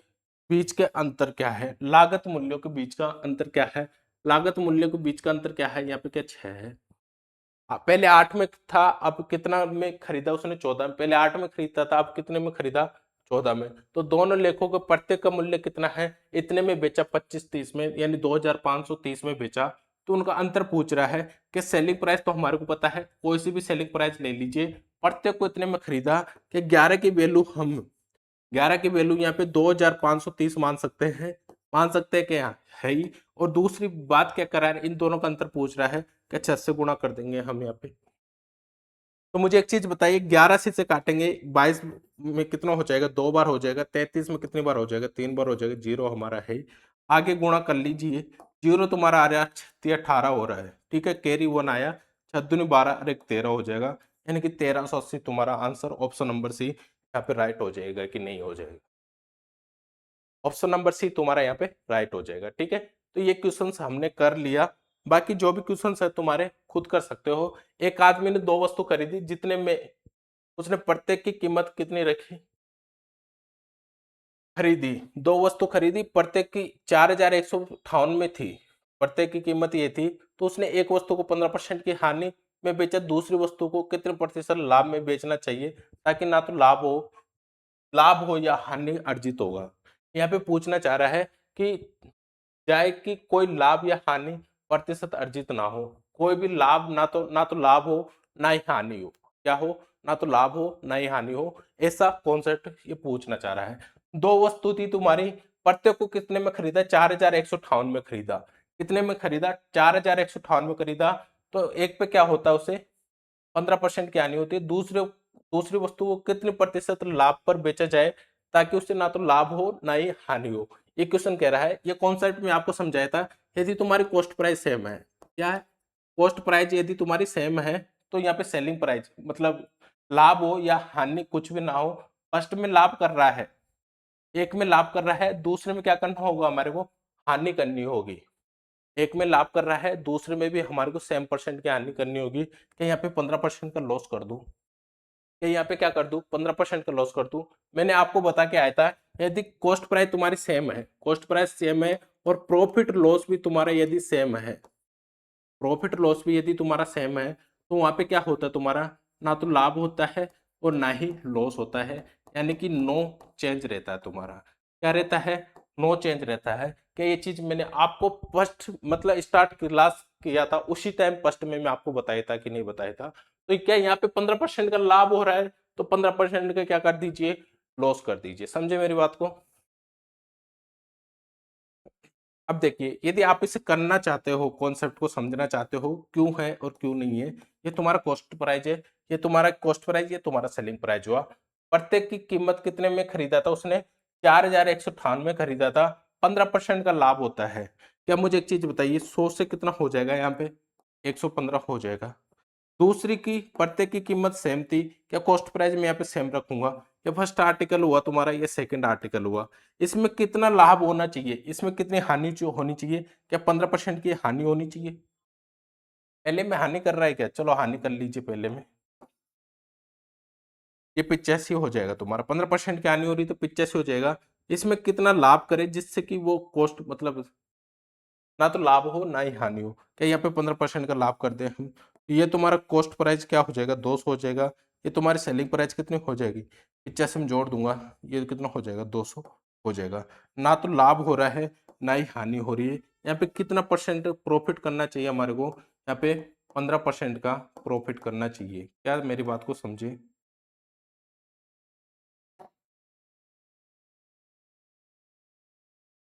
बीच के अंतर क्या है, लागत मूल्यों के बीच का अंतर क्या है, लागत मूल्यों के बीच का अंतर क्या है, यहाँ पे क्या 6 है। पहले 8 में था, अब कितना में खरीदा उसने, 14 में। पहले 8 में खरीदता था, अब कितने में खरीदा, 14 में। तो दोनों लेखों के प्रत्येक का मूल्य कितना है, इतने में बेचा, 25-30 में, यानी 2530 में बेचा। तो उनका अंतर पूछ रहा है कि सेलिंग प्राइस तो हमारे को पता है, कोई सी भी सेलिंग प्राइस ले लीजिए, प्रत्येक को इतने में खरीदा, कि 11 की वैल्यू हम 11 की वैल्यू यहाँ पे 2530 मान सकते हैं, मान सकते हैं क्या, है ही। और दूसरी बात क्या करा है, इन दोनों का अंतर पूछ रहा है कि 6 से गुणा कर देंगे हम यहाँ पे। तो मुझे एक चीज बताइए, 11 से काटेंगे, 22 में कितना हो जाएगा, 2 बार हो जाएगा। 33 में कितनी बार हो जाएगा, 3 बार हो जाएगा। जीरो हमारा है ही। आगे गुणा कर लीजिए, जीरो तुम्हारा आ रहा है 18 हो रहा है, ठीक है, कैरी 1 आया, 6 दूनी 12 और 1 13 हो जाएगा। यानी कि 1380 तुम्हारा आंसर ऑप्शन नंबर सी यहाँ पे राइट हो जाएगा कि नहीं हो जाएगा। ऑप्शन नंबर सी तुम्हारा यहाँ पे राइट हो जाएगा, ठीक है। तो ये क्वेश्चन हमने कर लिया। बाकी जो भी क्वेश्चन है तुम्हारे खुद कर सकते हो। एक आदमी ने दो वस्तु खरीदी, जितने में उसने प्रत्येक की कीमत कितनी रखी, खरीदी, दो वस्तु खरीदी, प्रत्येक की 4158 में थी, प्रत्येक की कीमत ये थी। तो उसने एक वस्तु को 15% की हानि में बेचा, दूसरी वस्तु को कितने प्रतिशत लाभ में बेचना चाहिए, ताकि ना तो लाभ हो या हानि अर्जित होगा। यहाँ पे पूछना चाह रहा है कि जाए कि कोई लाभ या हानि प्रतिशत अर्जित ना हो, कोई भी लाभ, ना तो लाभ हो ना ही हानि हो, क्या हो, ना तो लाभ हो ना ही हानि हो, ऐसा कॉन्सेप्ट ये पूछना चाह रहा है। दो वस्तु थी तुम्हारी, प्रत्येक को कितने में खरीदा, 4158 में खरीदा। कितने में खरीदा, 4158 में खरीदा। तो एक पे क्या होता है, उसे 15% की हानि होती है। दूसरी वस्तु को कितने प्रतिशत लाभ पर बेचा जाए, ताकि उससे ना तो लाभ हो ना ही हानि हो। ये क्वेश्चन कह रहा है, ये कॉन्सेप्ट में आपको समझाया था। यदि तुम्हारी कॉस्ट प्राइस सेम है, क्या है, कॉस्ट प्राइस यदि तुम्हारी सेम है, तो यहाँ पे सेलिंग प्राइस मतलब लाभ हो या हानि कुछ भी ना हो, फर्स्ट में लाभ कर रहा है, एक में लाभ कर रहा है, दूसरे में क्या करना होगा हमारे को, हानि करनी होगी। एक में लाभ कर रहा है, दूसरे में भी हमारे को सेम परसेंट की हानि करनी होगी कि यहाँ पे 15% का लॉस कर दूं, कि यहाँ पे क्या कर दूं 15% का लॉस कर दूं। मैंने आपको बता के आया था यदि कॉस्ट प्राइस तुम्हारी सेम है, कॉस्ट प्राइस सेम है और प्रॉफिट लॉस भी तुम्हारा यदि सेम है, प्रॉफिट लॉस भी यदि तुम्हारा सेम है, तो वहां पे क्या होता है तुम्हारा, ना तो लाभ होता है और ना ही लॉस होता है, यानी कि नो चेंज रहता है तुम्हारा। क्या रहता है, नो चेंज रहता है। क्या ये चीज मैंने आपको फर्स्ट मतलब स्टार्ट क्लास किया था उसी टाइम फर्स्ट में मैं आपको बताया था कि नहीं बताया था। तो क्या यहाँ पे 15% का लाभ हो रहा है तो 15% का क्या कर दीजिए, लॉस कर दीजिए। समझे मेरी बात को। अब देखिए यदि आप इसे करना चाहते हो, कॉन्सेप्ट को समझना चाहते हो क्यों है और क्यों नहीं है, ये तुम्हारा कॉस्ट प्राइस है, ये तुम्हारा कॉस्ट प्राइस, ये तुम्हारा सेलिंग प्राइस हुआ। प्रत्येक की कीमत कितने में खरीदा था उसने, 4198 खरीदा था, 15% का लाभ होता है। क्या मुझे एक चीज बताइए 100 से कितना हो जाएगा यहाँ पे, 115 हो जाएगा। दूसरी की प्रत्येक की कीमत सेम थी, क्या कॉस्ट प्राइस में यहाँ पे सेम रखूंगा। ये फर्स्ट आर्टिकल हुआ तुम्हारा, ये सेकंड आर्टिकल हुआ। इसमें कितना लाभ होना चाहिए, इसमें कितनी हानि होनी चाहिए, क्या 15% की हानि होनी चाहिए। पहले में हानि कर रहा है क्या, चलो हानि कर लीजिए पहले में। ये 85 हो जाएगा तुम्हारा, 15% की हानि हो रही तो 85 हो जाएगा। इसमें कितना लाभ करे जिससे कि वो कॉस्ट मतलब ना तो लाभ हो ना ही हानि हो। क्या यहाँ पे 15% का लाभ कर दे हम, तो ये तुम्हारा कॉस्ट प्राइस क्या हो जाएगा, 200 हो जाएगा। ये तुम्हारी सेलिंग प्राइस कितनी हो जाएगी, 85 में जोड़ दूंगा, ये कितना हो जाएगा, 200 हो जाएगा। ना तो लाभ हो रहा है ना ही हानि हो रही है। यहाँ पे कितना परसेंट प्रॉफिट करना चाहिए हमारे को, यहाँ पे 15% का प्रॉफिट करना चाहिए। क्या मेरी बात को समझे।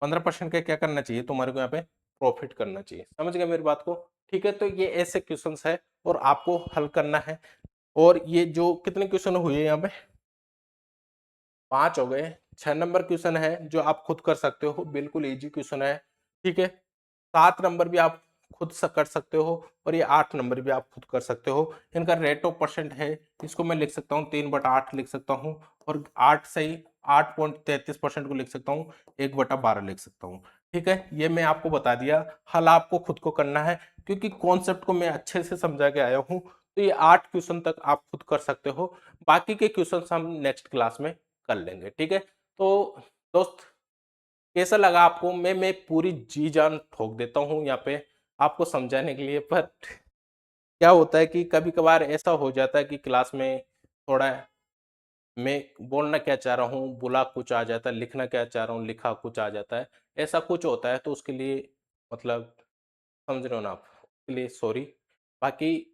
15% का क्या करना चाहिए तुम्हारे को, यहाँ पे प्रॉफिट करना चाहिए। समझ गए मेरी बात को। ठीक है, तो ये ऐसे क्वेश्चंस है और आपको हल करना है। और ये जो कितने क्वेश्चन हुए यहाँ पे, 5 हो गए। 6 नंबर क्वेश्चन है जो आप खुद कर सकते हो, बिल्कुल इजी क्वेश्चन है। ठीक है, 7 नंबर भी आप खुद से कर सकते हो और ये 8 नंबर भी आप खुद कर सकते हो। इनका रेट ऑफ परसेंट है, इसको मैं लिख सकता हूँ 3/8 लिख सकता हूँ, और 8 से ही 8.33% को लिख सकता हूँ, 1/12 लिख सकता हूँ। ठीक है, ये मैं आपको बता दिया। हल आपको खुद को करना है क्योंकि कॉन्सेप्ट को मैं अच्छे से समझा के आया हूँ। तो ये 8 क्वेश्चन तक आप खुद कर सकते हो, बाकी के क्वेश्चन हम नेक्स्ट क्लास में कर लेंगे। ठीक है, तो दोस्त कैसा लगा आपको। मैं पूरी जी जान ठोक देता हूँ यहाँ पे आपको समझाने के लिए, पर क्या होता है कि कभी कभार ऐसा हो जाता है कि क्लास में थोड़ा मैं बोलना क्या चाह रहा हूँ बुला कुछ आ जाता है, लिखना क्या चाह रहा हूँ लिखा कुछ आ जाता है, ऐसा कुछ होता है। तो उसके लिए मतलब समझ रहे हो ना आप, उसके लिए सॉरी। बाकी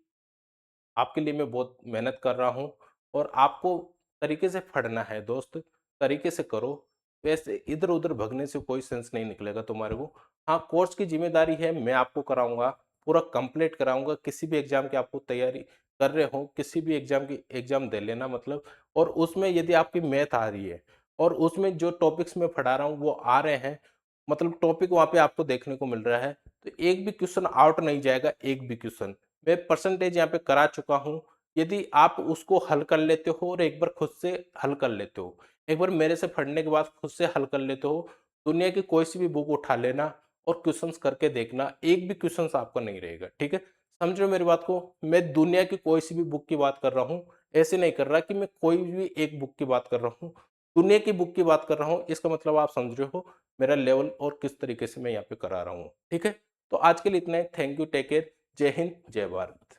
आपके लिए मैं बहुत मेहनत कर रहा हूँ और आपको तरीके से पढ़ना है दोस्त, तरीके से करो। वैसे इधर उधर भगने से कोई सेंस नहीं निकलेगा तुम्हारे को। हाँ, कोर्स की जिम्मेदारी है, मैं आपको कराऊंगा, पूरा कंप्लीट कराऊंगा। किसी भी एग्जाम की आपको तैयारी कर रहे हो, किसी भी एग्जाम की एग्जाम दे लेना मतलब। और उसमें यदि आपकी मैथ आ रही है और उसमें जो टॉपिक्स मैं पढ़ा रहा हूँ वो आ रहे हैं, मतलब टॉपिक वहाँ पे आपको देखने को मिल रहा है, तो एक भी क्वेश्चन आउट नहीं जाएगा, एक भी क्वेश्चन। मैं परसेंटेज यहाँ पे करा चुका हूँ। यदि आप उसको हल कर लेते हो और एक बार खुद से हल कर लेते हो, एक बार मेरे से पढ़ने के बाद खुद से हल कर लेते हो, दुनिया की कोई सी भी बुक उठा लेना और क्वेश्चंस करके देखना, एक भी क्वेश्चंस आपका नहीं रहेगा। ठीक है, समझ रहे हो मेरी बात को। मैं दुनिया की कोई सी भी बुक की बात कर रहा हूँ, ऐसे नहीं कर रहा कि मैं कोई भी एक बुक की बात कर रहा हूँ, दुनिया की बुक की बात कर रहा हूँ। इसका मतलब आप समझ रहे हो मेरा लेवल और किस तरीके से मैं यहाँ पे करा रहा हूँ। ठीक है, तो आज के लिए इतना ही। थैंक यू, टेक केयर, जय हिंद जय भारत।